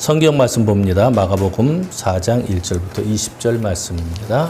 성경 말씀 봅니다. 마가복음 4장 1절부터 20절 말씀입니다.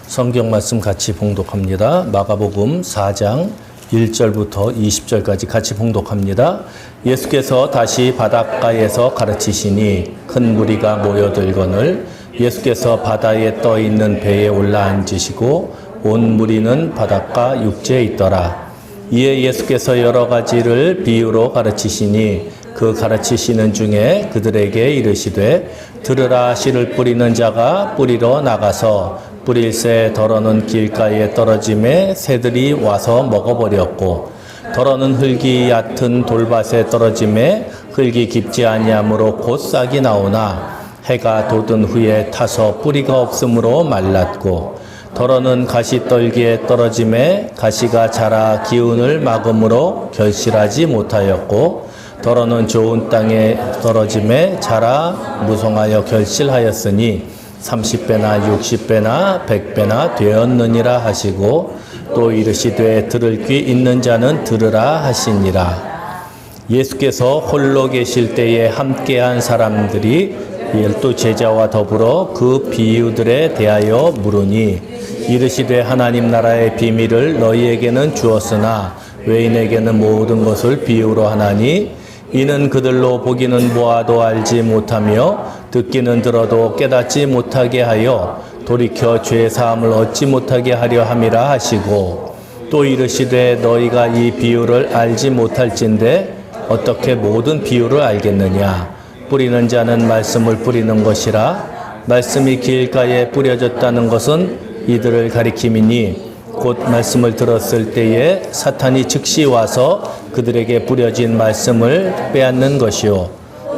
성경 말씀 같이 봉독합니다. 마가복음 4장 1절부터 20절까지 같이 봉독합니다. 예수께서 다시 바닷가에서 가르치시니 큰 무리가 모여들거늘 예수께서 바다에 떠 있는 배에 올라 앉으시고 온 무리는 바닷가 육지에 있더라. 이에 예수께서 여러 가지를 비유로 가르치시니 그 가르치시는 중에 그들에게 이르시되 들으라. 씨를 뿌리는 자가 뿌리러 나가서 뿌릴새 더러는 길가에 떨어짐에 새들이 와서 먹어버렸고 더러는 흙이 얕은 돌밭에 떨어짐에 흙이 깊지 아니하므로 곧 싹이 나오나 해가 돋은 후에 타서 뿌리가 없으므로 말랐고 더러는 가시떨기에 떨어짐에 가시가 자라 기운을 막음으로 결실하지 못하였고 더러는 좋은 땅에 떨어짐에 자라 무성하여 결실하였으니 30배나 60배나 100배나 되었느니라 하시고 또 이르시되 들을 귀 있는 자는 들으라 하시니라. 예수께서 홀로 계실 때에 함께한 사람들이 12 제자와 더불어 그 비유들에 대하여 물으니 이르시되 하나님 나라의 비밀을 너희에게는 주었으나 외인에게는 모든 것을 비유로 하나니 이는 그들로 보기는 보아도 알지 못하며 듣기는 들어도 깨닫지 못하게 하여 돌이켜 죄 사함을 얻지 못하게 하려 함이라 하시고 또 이르시되 너희가 이 비유를 알지 못할진대 어떻게 모든 비유를 알겠느냐. 뿌리는 자는 말씀을 뿌리는 것이라. 말씀이 길가에 뿌려졌다는 것은 이들을 가리킴이니 곧 말씀을 들었을 때에 사탄이 즉시 와서 그들에게 뿌려진 말씀을 빼앗는 것이요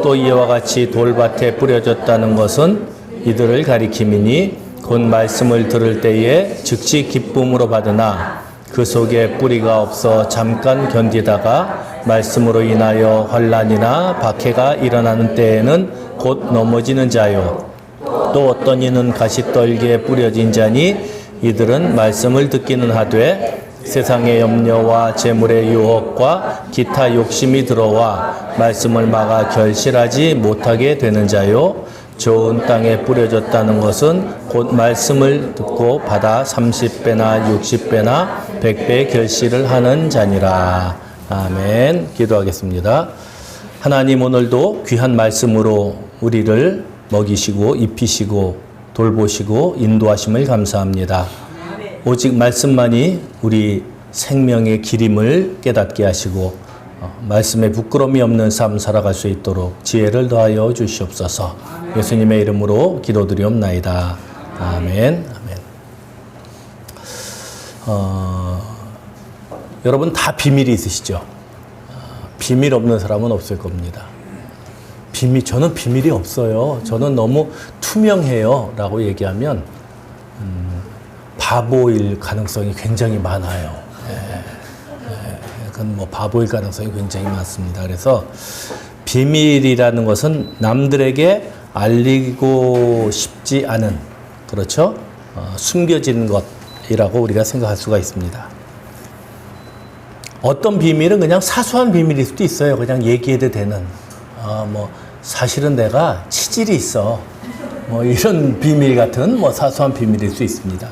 또 이와 같이 돌밭에 뿌려졌다는 것은 이들을 가리킴이니 곧 말씀을 들을 때에 즉시 기쁨으로 받으나 그 속에 뿌리가 없어 잠깐 견디다가 말씀으로 인하여 환난이나 박해가 일어나는 때에는 곧 넘어지는 자요 또 어떤 이는 가시떨기에 뿌려진 자니 이들은 말씀을 듣기는 하되 세상의 염려와 재물의 유혹과 기타 욕심이 들어와 말씀을 막아 결실하지 못하게 되는 자요 좋은 땅에 뿌려졌다는 것은 곧 말씀을 듣고 받아 30배나 60배나 100배 결실을 하는 자니라. 아멘. 기도하겠습니다. 하나님 오늘도 귀한 말씀으로 우리를 먹이시고 입히시고 돌보시고 인도하심을 감사합니다. 오직 말씀만이 우리 생명의 길임을 깨닫게 하시고 말씀에 부끄러움이 없는 삶 살아갈 수 있도록 지혜를 더하여 주시옵소서. 예수님의 이름으로 기도드리옵나이다. 아멘. 아멘. 여러분 다 비밀이 있으시죠? 비밀 없는 사람은 없을 겁니다. 저는 비밀이 없어요. 저는 너무 투명해요. 라고 얘기하면 바보일 가능성이 굉장히 많아요. 그건 뭐 바보일 가능성이 굉장히 많습니다. 그래서 비밀이라는 것은 남들에게 알리고 싶지 않은, 그렇죠? 숨겨진 것이라고 우리가 생각할 수가 있습니다. 어떤 비밀은 그냥 사소한 비밀일 수도 있어요. 그냥 얘기해도 되는. 사실은 내가 치질이 있어. 이런 비밀 같은 사소한 비밀일 수 있습니다.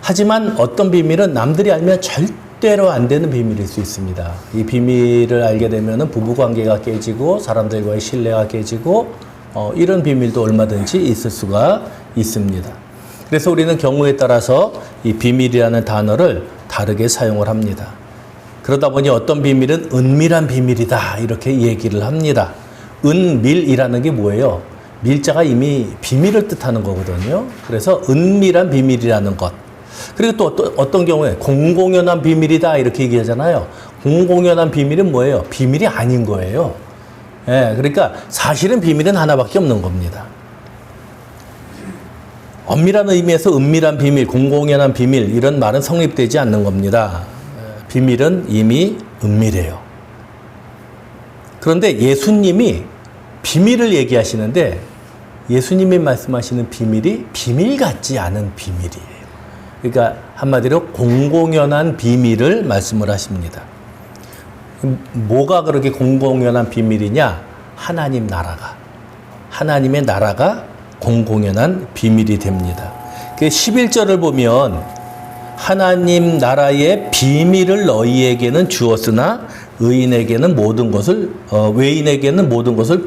하지만 어떤 비밀은 남들이 알면 절대로 안 되는 비밀일 수 있습니다. 이 비밀을 알게 되면 부부관계가 깨지고 사람들과의 신뢰가 깨지고 이런 비밀도 얼마든지 있을 수가 있습니다. 그래서 우리는 경우에 따라서 이 비밀이라는 단어를 다르게 사용을 합니다. 그러다 보니 어떤 비밀은 은밀한 비밀이다 이렇게 얘기를 합니다. 은밀이라는 게 뭐예요? 밀자가 이미 비밀을 뜻하는 거거든요. 그래서 은밀한 비밀이라는 것. 그리고 또 어떤 경우에 공공연한 비밀이다 이렇게 얘기하잖아요. 공공연한 비밀은 뭐예요? 비밀이 아닌 거예요. 그러니까 사실은 비밀은 하나밖에 없는 겁니다. 엄밀한 의미에서 은밀한 비밀, 공공연한 비밀 이런 말은 성립되지 않는 겁니다. 비밀은 이미 은밀해요. 그런데 예수님이 비밀을 얘기하시는데 예수님이 말씀하시는 비밀이 비밀 같지 않은 비밀이에요. 그러니까 한마디로 공공연한 비밀을 말씀을 하십니다. 뭐가 그렇게 공공연한 비밀이냐? 하나님의 나라가 공공연한 비밀이 됩니다. 그 11절을 보면 하나님 나라의 비밀을 너희에게는 주었으나 외인에게는 모든 것을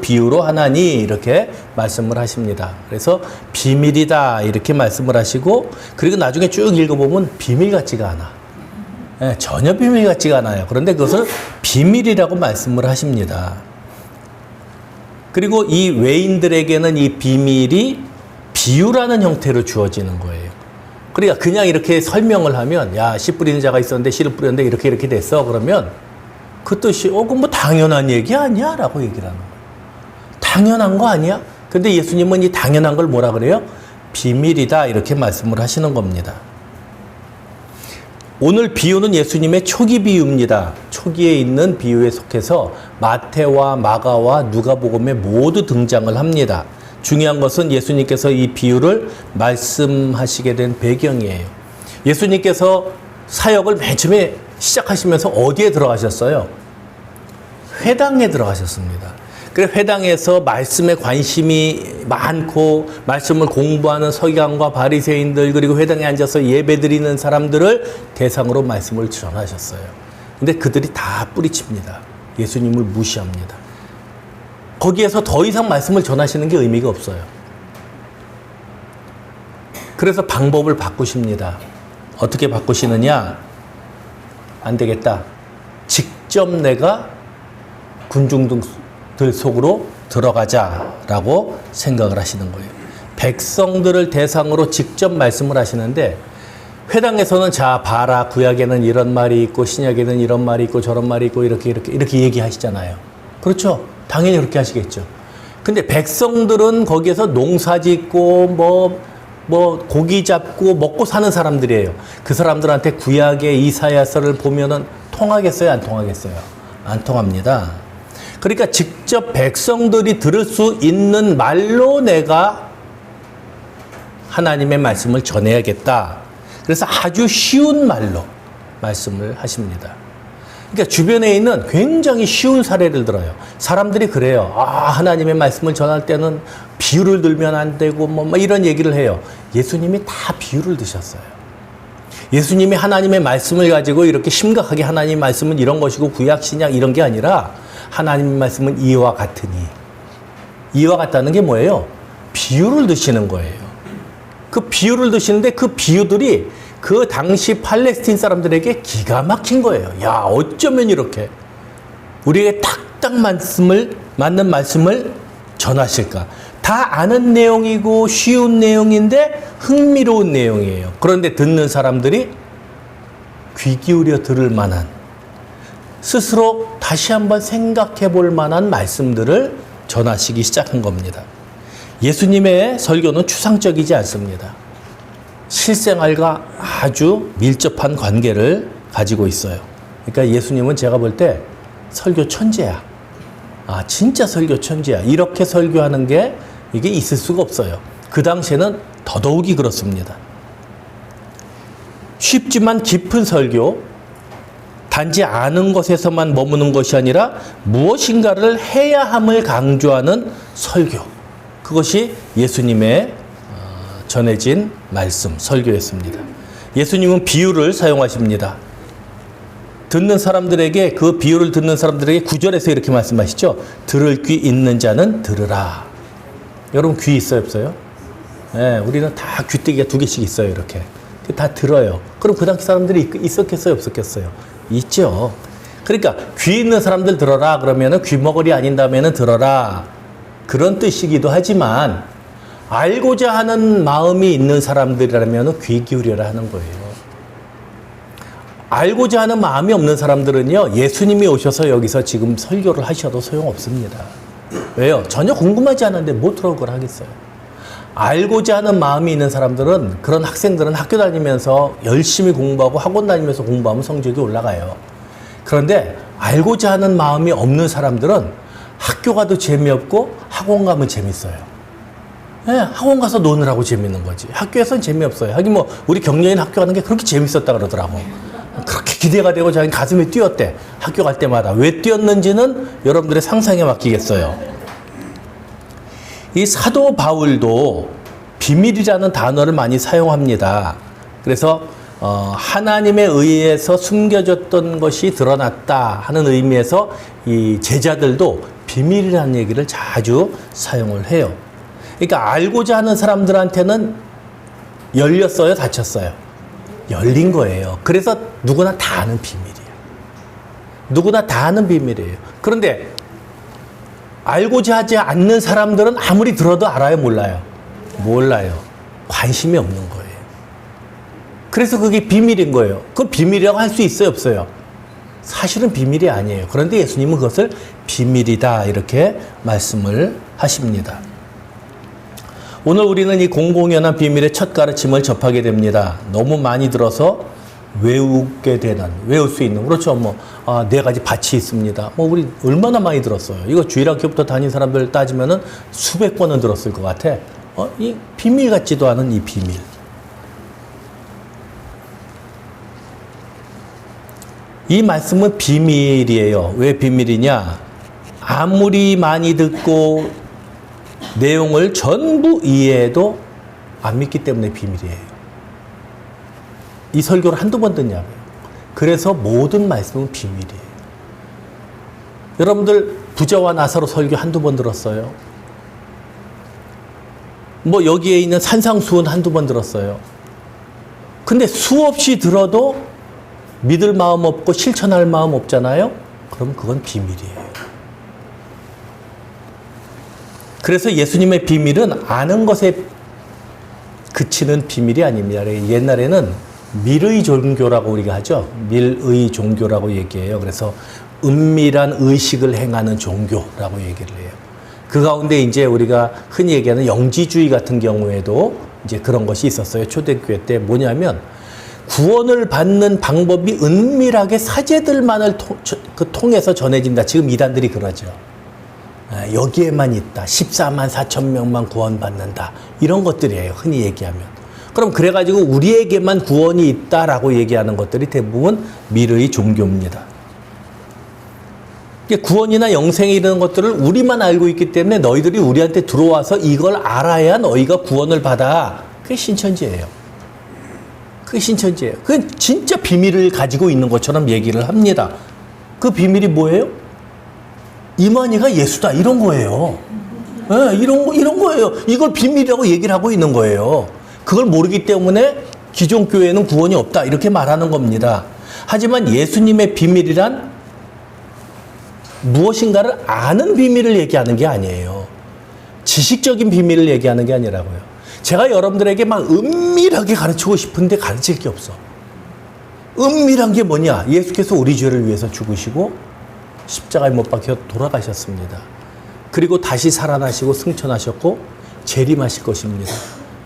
비유로 하나니 이렇게 말씀을 하십니다. 그래서 비밀이다 이렇게 말씀을 하시고, 그리고 나중에 쭉 읽어보면 비밀 같지가 않아. 전혀 비밀 같지가 않아요. 그런데 그것을 비밀이라고 말씀을 하십니다. 그리고 이 외인들에게는 이 비밀이 비유라는 형태로 주어지는 거예요. 그러니까 그냥 이렇게 설명을 하면, 야, 씨 뿌리는 자가 있었는데 씨를 뿌렸는데 이렇게 됐어. 그러면 그 뜻이 그건 뭐 당연한 얘기 아니야? 라고 얘기를 하는 거예요. 당연한 거 아니야? 근데 예수님은 이 당연한 걸 뭐라 그래요? 비밀이다 이렇게 말씀을 하시는 겁니다. 오늘 비유는 예수님의 초기 비유입니다. 초기에 있는 비유에 속해서 마태와 마가와 누가복음에 모두 등장을 합니다. 중요한 것은 예수님께서 이 비유를 말씀하시게 된 배경이에요. 예수님께서 사역을 맨 처음에 시작하시면서 어디에 들어가셨어요? 회당에 들어가셨습니다. 그래서 회당에서 말씀에 관심이 많고 말씀을 공부하는 서기관과 바리새인들, 그리고 회당에 앉아서 예배드리는 사람들을 대상으로 말씀을 전하셨어요. 근데 그들이 다 뿌리칩니다. 예수님을 무시합니다. 거기에서 더 이상 말씀을 전하시는 게 의미가 없어요. 그래서 방법을 바꾸십니다. 어떻게 바꾸시느냐? 안 되겠다. 직접 내가 군중들 속으로 들어가자라고 생각을 하시는 거예요. 백성들을 대상으로 직접 말씀을 하시는데, 회당에서는 자 봐라, 구약에는 이런 말이 있고 신약에는 이런 말이 있고 저런 말이 있고 이렇게 얘기하시잖아요. 그렇죠? 당연히 그렇게 하시겠죠. 근데 백성들은 거기에서 농사 짓고 뭐 고기 잡고 먹고 사는 사람들이에요. 그 사람들한테 구약의 이사야서를 보면은 통하겠어요? 안 통하겠어요? 안 통합니다. 그러니까 직접 백성들이 들을 수 있는 말로 내가 하나님의 말씀을 전해야겠다. 그래서 아주 쉬운 말로 말씀을 하십니다. 그러니까 주변에 있는 굉장히 쉬운 사례를 들어요. 사람들이 그래요. 하나님의 말씀을 전할 때는 비유를 들면 안 되고 뭐 이런 얘기를 해요. 예수님이 다 비유를 드셨어요. 예수님이 하나님의 말씀을 가지고 이렇게 심각하게 하나님의 말씀은 이런 것이고 구약 신약 이런 게 아니라, 하나님의 말씀은 이와 같으니. 이와 같다는 게 뭐예요? 비유를 드시는 거예요. 그 비유를 드시는데 그 비유들이 그 당시 팔레스틴 사람들에게 기가 막힌 거예요. 야, 어쩌면 이렇게 우리에게 딱딱 맞는 말씀을 전하실까? 다 아는 내용이고 쉬운 내용인데 흥미로운 내용이에요. 그런데 듣는 사람들이 귀 기울여 들을 만한, 스스로 다시 한번 생각해 볼 만한 말씀들을 전하시기 시작한 겁니다. 예수님의 설교는 추상적이지 않습니다. 실생활과 아주 밀접한 관계를 가지고 있어요. 그러니까 예수님은 제가 볼 때 설교 천재야. 진짜 설교 천재야. 이렇게 설교하는 게 이게 있을 수가 없어요. 그 당시에는 더더욱이 그렇습니다. 쉽지만 깊은 설교, 단지 아는 것에서만 머무는 것이 아니라 무엇인가를 해야 함을 강조하는 설교. 그것이 예수님의 전해진 말씀, 설교였습니다. 예수님은 비유를 사용하십니다. 듣는 사람들에게, 그 비유를 듣는 사람들에게 9절에서 이렇게 말씀하시죠. 들을 귀 있는 자는 들으라. 여러분 귀 있어요, 없어요? 네, 우리는 다 귀때기가 2개씩 있어요, 이렇게. 다 들어요. 그럼 그 당시 사람들이 있었겠어요, 없었겠어요? 있죠. 그러니까 귀 있는 사람들 들어라 그러면은 귀머거리 아닌다면은 들어라. 그런 뜻이기도 하지만, 알고자 하는 마음이 있는 사람들이라면 귀 기울여라 하는 거예요. 알고자 하는 마음이 없는 사람들은요, 예수님이 오셔서 여기서 지금 설교를 하셔도 소용없습니다. 왜요? 전혀 궁금하지 않은데 뭐 트럭을 하겠어요. 알고자 하는 마음이 있는 사람들은, 그런 학생들은 학교 다니면서 열심히 공부하고 학원 다니면서 공부하면 성적이 올라가요. 그런데 알고자 하는 마음이 없는 사람들은 학교 가도 재미없고 학원 가면 재밌어요. 예, 학원 가서 노느라고 재밌는 거지. 학교에서는 재미없어요. 하긴 뭐 우리 경려인 학교 가는 게 그렇게 재밌었다 그러더라고. 그렇게 기대가 되고 자기 가슴이 뛰었대. 학교 갈 때마다. 왜 뛰었는지는 여러분들의 상상에 맡기겠어요. 이 사도 바울도 비밀이라는 단어를 많이 사용합니다. 그래서 하나님에 의해서 숨겨졌던 것이 드러났다 하는 의미에서 이 제자들도 비밀이라는 얘기를 자주 사용을 해요. 그러니까 알고자 하는 사람들한테는 열렸어요, 닫혔어요? 열린 거예요. 그래서 누구나 다 아는 비밀이에요. 누구나 다 아는 비밀이에요. 그런데 알고자 하지 않는 사람들은 아무리 들어도 알아요, 몰라요? 몰라요. 관심이 없는 거예요. 그래서 그게 비밀인 거예요. 그건 비밀이라고 할 수 있어요, 없어요? 사실은 비밀이 아니에요. 그런데 예수님은 그것을 비밀이다 이렇게 말씀을 하십니다. 오늘 우리는 이 공공연한 비밀의 첫 가르침을 접하게 됩니다. 너무 많이 들어서 외우게 되는, 외울 수 있는, 그렇죠. 뭐, 네 가지 밭이 있습니다. 뭐, 우리 얼마나 많이 들었어요. 이거 주일학교부터 다닌 사람들 따지면은 수백 번은 들었을 것 같아. 이 비밀 같지도 않은 이 비밀. 이 말씀은 비밀이에요. 왜 비밀이냐? 아무리 많이 듣고 내용을 전부 이해해도 안 믿기 때문에 비밀이에요. 이 설교를 한두 번 듣냐고요. 그래서 모든 말씀은 비밀이에요. 여러분들 부자와 나사로 설교 한두 번 들었어요? 뭐 여기에 있는 산상수훈 한두 번 들었어요? 근데 수없이 들어도 믿을 마음 없고 실천할 마음 없잖아요? 그럼 그건 비밀이에요. 그래서 예수님의 비밀은 아는 것에 그치는 비밀이 아닙니다. 옛날에는 밀의 종교라고 우리가 하죠. 밀의 종교라고 얘기해요. 그래서 은밀한 의식을 행하는 종교라고 얘기를 해요. 그 가운데 이제 우리가 흔히 얘기하는 영지주의 같은 경우에도 이제 그런 것이 있었어요. 초대교회 때 뭐냐면 구원을 받는 방법이 은밀하게 사제들만을 통해서 전해진다. 지금 이단들이 그러죠. 여기에만 있다. 14만 4천 명만 구원받는다. 이런 것들이에요. 흔히 얘기하면. 그럼 그래가지고 우리에게만 구원이 있다라고 얘기하는 것들이 대부분 밀의 종교입니다. 구원이나 영생이 이런 것들을 우리만 알고 있기 때문에 너희들이 우리한테 들어와서 이걸 알아야 너희가 구원을 받아. 그게 신천지예요. 그게 신천지예요. 그건 진짜 비밀을 가지고 있는 것처럼 얘기를 합니다. 그 비밀이 뭐예요? 이만희가 예수다 이런 거예요. 네, 이런 거예요. 이걸 비밀이라고 얘기를 하고 있는 거예요. 그걸 모르기 때문에 기존 교회는 구원이 없다 이렇게 말하는 겁니다. 하지만 예수님의 비밀이란 무엇인가를 아는 비밀을 얘기하는 게 아니에요. 지식적인 비밀을 얘기하는 게 아니라고요. 제가 여러분들에게 막 은밀하게 가르치고 싶은데 가르칠 게 없어. 은밀한 게 뭐냐? 예수께서 우리 죄를 위해서 죽으시고 십자가에 못 박혀 돌아가셨습니다. 그리고 다시 살아나시고 승천하셨고 재림하실 것입니다.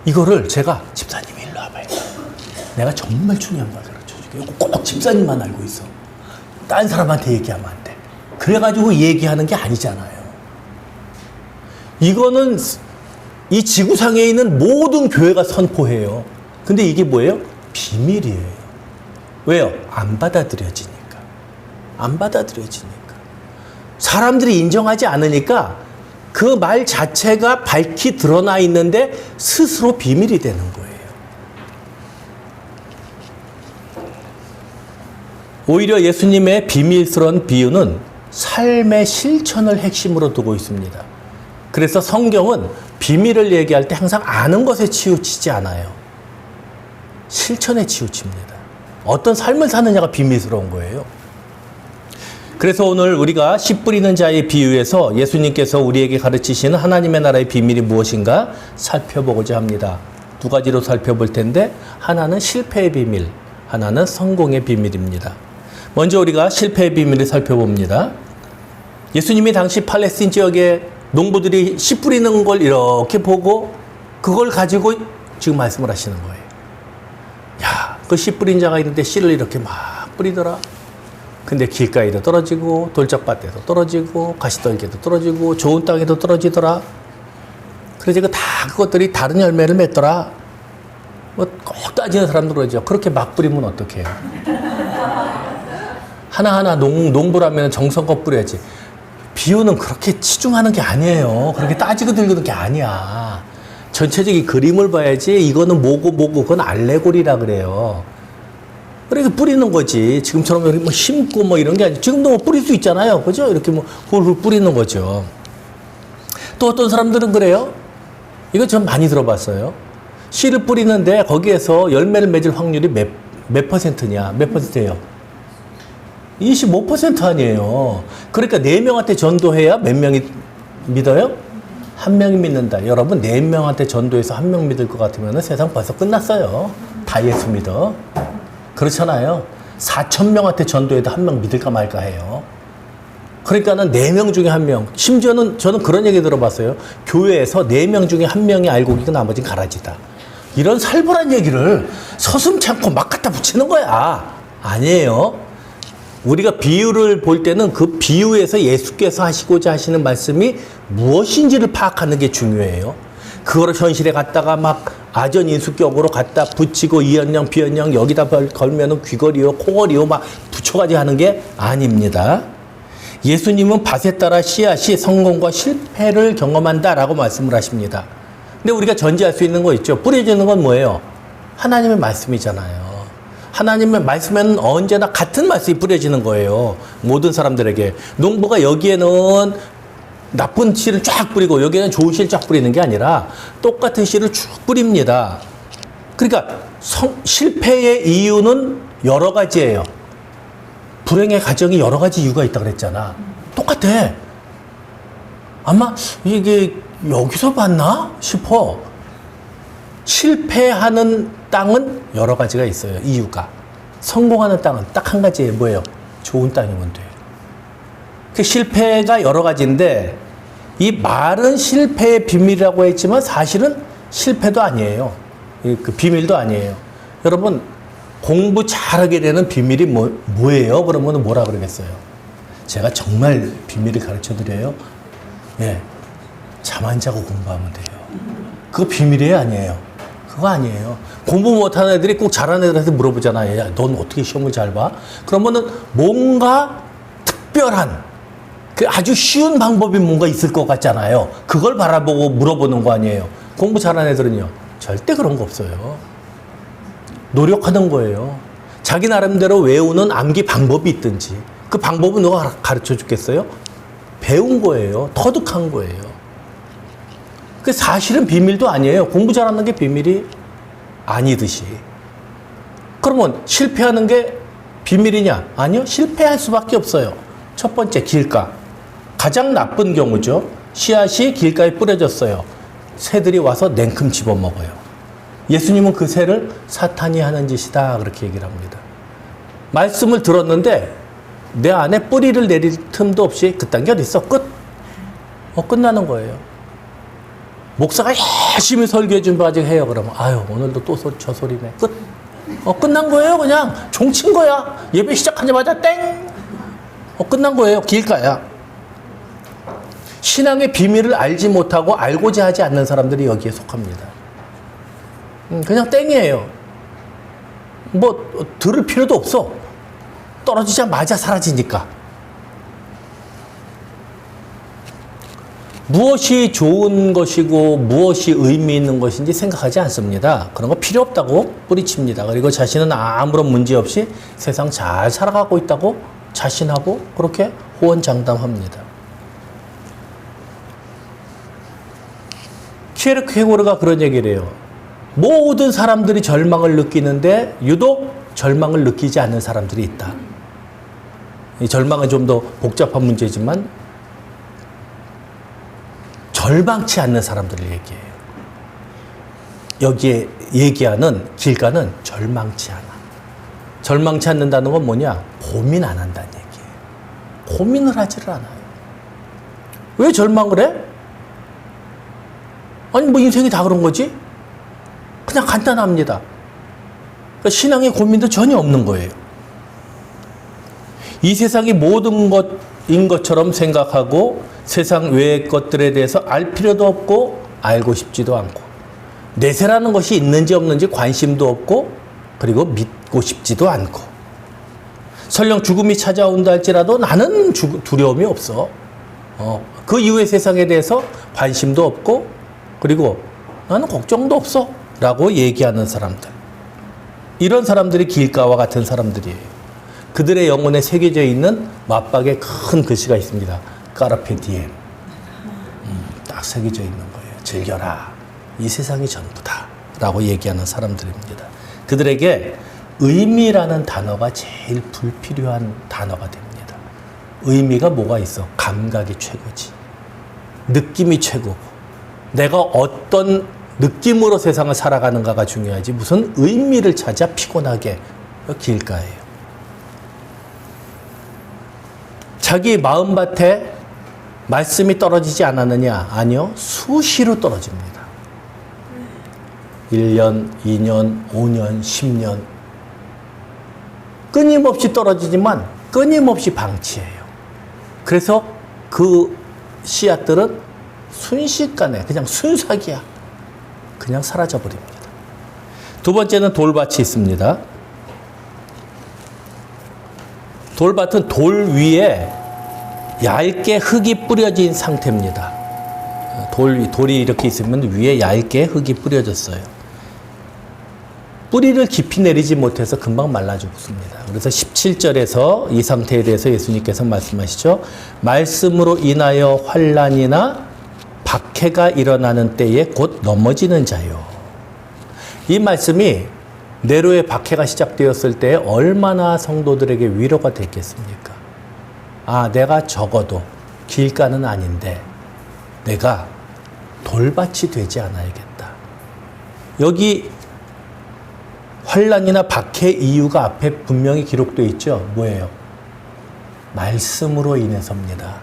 이거를 제가 집사님이 일로 와봐요. 내가 정말 중요한 걸 가르쳐줄게. 이거 꼭 집사님만 알고 있어. 딴 사람한테 얘기하면 안 돼. 그래가지고 얘기하는 게 아니잖아요. 이거는 이 지구상에 있는 모든 교회가 선포해요. 근데 이게 뭐예요? 비밀이에요. 왜요? 안 받아들여지니까. 안 받아들여지니까. 사람들이 인정하지 않으니까 그 말 자체가 밝히 드러나 있는데 스스로 비밀이 되는 거예요. 오히려 예수님의 비밀스러운 비유는 삶의 실천을 핵심으로 두고 있습니다. 그래서 성경은 비밀을 얘기할 때 항상 아는 것에 치우치지 않아요. 실천에 치우칩니다. 어떤 삶을 사느냐가 비밀스러운 거예요. 그래서 오늘 우리가 씨 뿌리는 자의 비유에서 예수님께서 우리에게 가르치시는 하나님의 나라의 비밀이 무엇인가 살펴보고자 합니다. 두 가지로 살펴볼 텐데 하나는 실패의 비밀, 하나는 성공의 비밀입니다. 먼저 우리가 실패의 비밀을 살펴봅니다. 예수님이 당시 팔레스틴 지역에 농부들이 씨 뿌리는 걸 이렇게 보고 그걸 가지고 지금 말씀을 하시는 거예요. 야, 그 씨 뿌린 자가 있는데 씨를 이렇게 막 뿌리더라. 근데 길가에도 떨어지고 돌짝밭에도 떨어지고 가시떨기에도 떨어지고 좋은 땅에도 떨어지더라. 그래서 그것들이 다른 열매를 맺더라. 뭐 꼭 따지는 사람들 그러죠. 그렇게 막 뿌리면 어떡해요? 하나하나 농부라면 정성껏 뿌려야지. 비유는 그렇게 치중하는 게 아니에요. 그렇게 따지고 들고는 게 아니야. 전체적인 그림을 봐야지. 이거는 뭐고 그건 알레고리라 그래요. 그러니까 뿌리는 거지. 지금처럼 이렇게 뭐 심고 뭐 이런 게 아니고 지금도 뭐 뿌릴 수 있잖아요. 그죠? 이렇게 뭐 훌훌 뿌리는 거죠. 또 어떤 사람들은 그래요. 이거 전 많이 들어봤어요. 씨를 뿌리는데 거기에서 열매를 맺을 확률이 몇 퍼센트냐? 몇 퍼센트예요? 25% 아니에요. 그러니까 4명한테 전도해야 몇 명이 믿어요? 1명이 믿는다. 여러분 4명한테 전도해서 1명 믿을 것 같으면 세상 벌써 끝났어요. 다 예수 믿어. 그렇잖아요. 4,000명한테 전도해도 1명 믿을까 말까 해요. 그러니까는 4명 중에 1명. 심지어는 저는 그런 얘기 들어봤어요. 교회에서 4명 중에 1명이 알고 있고 나머지는 가라지다. 이런 살벌한 얘기를 서슴지 않고 막 갖다 붙이는 거야. 아니에요. 우리가 비유를 볼 때는 그 비유에서 예수께서 하시고자 하시는 말씀이 무엇인지를 파악하는 게 중요해요. 그거를 현실에 갖다가 막 아전인수격으로 갖다 붙이고 이언령 비언령 여기다 걸면은 귀걸이요 콩걸이요 막 붙여가지고 하는 게 아닙니다. 예수님은 밭에 따라 씨앗이 성공과 실패를 경험한다라고 말씀을 하십니다. 근데 우리가 전제할 수 있는 거 있죠. 뿌려지는 건 뭐예요? 하나님의 말씀이잖아요. 하나님의 말씀에는 언제나 같은 말씀이 뿌려지는 거예요. 모든 사람들에게. 농부가 여기에는 나쁜 씨를 쫙 뿌리고 여기에는 좋은 씨를 쫙 뿌리는 게 아니라 똑같은 씨를 쭉 뿌립니다. 그러니까 실패의 이유는 여러 가지예요. 불행의 가정이 여러 가지 이유가 있다고 그랬잖아. 똑같아. 아마 이게 여기서 봤나 싶어. 실패하는 땅은 여러 가지가 있어요. 이유가. 성공하는 땅은 딱 한 가지예요. 뭐예요? 좋은 땅이면 돼요. 그 실패가 여러 가지인데 이 말은 실패의 비밀이라고 했지만 사실은 실패도 아니에요. 그 비밀도 아니에요. 여러분 공부 잘하게 되는 비밀이 뭐예요? 그러면 뭐라 그러겠어요? 제가 정말 비밀을 가르쳐 드려요. 예, 잠 안 자고 공부하면 돼요. 그거 비밀이에요? 아니에요? 그거 아니에요. 공부 못하는 애들이 꼭 잘하는 애들한테 물어보잖아요. 야, 넌 어떻게 시험을 잘 봐? 그러면은 뭔가 특별한 그 아주 쉬운 방법이 뭔가 있을 것 같잖아요. 그걸 바라보고 물어보는 거 아니에요. 공부 잘하는 애들은요. 절대 그런 거 없어요. 노력하는 거예요. 자기 나름대로 외우는 암기 방법이 있든지 그 방법은 누가 가르쳐 주겠어요? 배운 거예요. 터득한 거예요. 그 사실은 비밀도 아니에요. 공부 잘하는 게 비밀이 아니듯이. 그러면 실패하는 게 비밀이냐? 아니요. 실패할 수밖에 없어요. 첫 번째, 길가. 가장 나쁜 경우죠. 씨앗이 길가에 뿌려졌어요. 새들이 와서 냉큼 집어먹어요. 예수님은 그 새를 사탄이 하는 짓이다 그렇게 얘기를 합니다. 말씀을 들었는데 내 안에 뿌리를 내릴 틈도 없이 그딴 게 어디 있어? 끝나는 거예요. 목사가 열심히 설교해 준 바지 해요. 그러면 아유 오늘도 또 저 소리네. 끝난 거예요. 그냥 종친 거야. 예배 시작하자마자 땡. 끝난 거예요. 길가야. 신앙의 비밀을 알지 못하고 알고자 하지 않는 사람들이 여기에 속합니다. 그냥 땡이에요. 뭐 들을 필요도 없어. 떨어지자마자 사라지니까. 무엇이 좋은 것이고 무엇이 의미 있는 것인지 생각하지 않습니다. 그런 거 필요 없다고 뿌리칩니다. 그리고 자신은 아무런 문제 없이 세상 잘 살아가고 있다고 자신하고 그렇게 호언장담합니다. 키에르케고르가 그런 얘기를 해요. 모든 사람들이 절망을 느끼는데 유독 절망을 느끼지 않는 사람들이 있다. 이 절망은 좀 더 복잡한 문제지만 절망치 않는 사람들을 얘기해요. 여기에 얘기하는 길가는 절망치 않아. 절망치 않는다는 건 뭐냐? 고민 안 한다는 얘기예요. 고민을 하지를 않아요. 왜 절망을 해? 아니 뭐 인생이 다 그런 거지? 그냥 간단합니다. 그러니까 신앙의 고민도 전혀 없는 거예요. 이 세상이 모든 것인 것처럼 생각하고 세상 외의 것들에 대해서 알 필요도 없고 알고 싶지도 않고, 내세라는 것이 있는지 없는지 관심도 없고, 그리고 믿고 싶지도 않고, 설령 죽음이 찾아온다 할지라도 나는 두려움이 없어. 그 이후의 세상에 대해서 관심도 없고, 그리고 나는 걱정도 없어 라고 얘기하는 사람들, 이런 사람들이 길가와 같은 사람들이에요. 그들의 영혼에 새겨져 있는 맞박에 큰 글씨가 있습니다. 까르페 디엠. 딱 새겨져 있는 거예요. 즐겨라. 이 세상이 전부다 라고 얘기하는 사람들입니다. 그들에게 의미라는 단어가 제일 불필요한 단어가 됩니다. 의미가 뭐가 있어? 감각이 최고지. 느낌이 최고고, 내가 어떤 느낌으로 세상을 살아가는가가 중요하지, 무슨 의미를 찾아 피곤하게 길가예요. 자기 마음밭에 말씀이 떨어지지 않았느냐? 아니요. 수시로 떨어집니다. 1년, 2년, 5년, 10년. 끊임없이 떨어지지만 끊임없이 방치해요. 그래서 그 씨앗들은 순식간에 그냥 순삭이야. 그냥 사라져버립니다. 두 번째는 돌밭이 있습니다. 돌밭은 돌 위에 얇게 흙이 뿌려진 상태입니다. 돌이 이렇게 있으면 위에 얇게 흙이 뿌려졌어요. 뿌리를 깊이 내리지 못해서 금방 말라 죽습니다. 그래서 17절에서 이 상태에 대해서 예수님께서 말씀하시죠. 말씀으로 인하여 환난이나 박해가 일어나는 때에 곧 넘어지는 자요. 이 말씀이 네로의 박해가 시작되었을 때 얼마나 성도들에게 위로가 됐겠습니까? 아, 내가 적어도 길가는 아닌데 내가 돌밭이 되지 않아야겠다. 여기 환난이나 박해 이유가 앞에 분명히 기록되어 있죠. 뭐예요? 말씀으로 인해서입니다.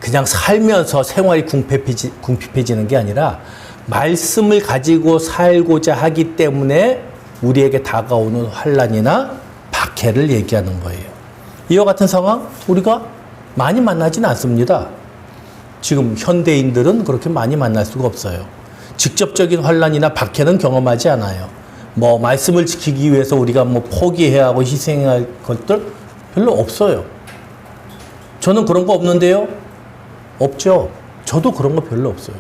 그냥 살면서 생활이 궁핍해지는 게 아니라 말씀을 가지고 살고자 하기 때문에 우리에게 다가오는 환난이나 박해를 얘기하는 거예요. 이와 같은 상황 우리가 많이 만나지는 않습니다. 지금 현대인들은 그렇게 많이 만날 수가 없어요. 직접적인 환난이나 박해는 경험하지 않아요. 뭐 말씀을 지키기 위해서 우리가 뭐 포기해야 하고 희생해야 할 것들 별로 없어요. 저는 그런 거 없는데요? 없죠. 저도 그런 거 별로 없어요.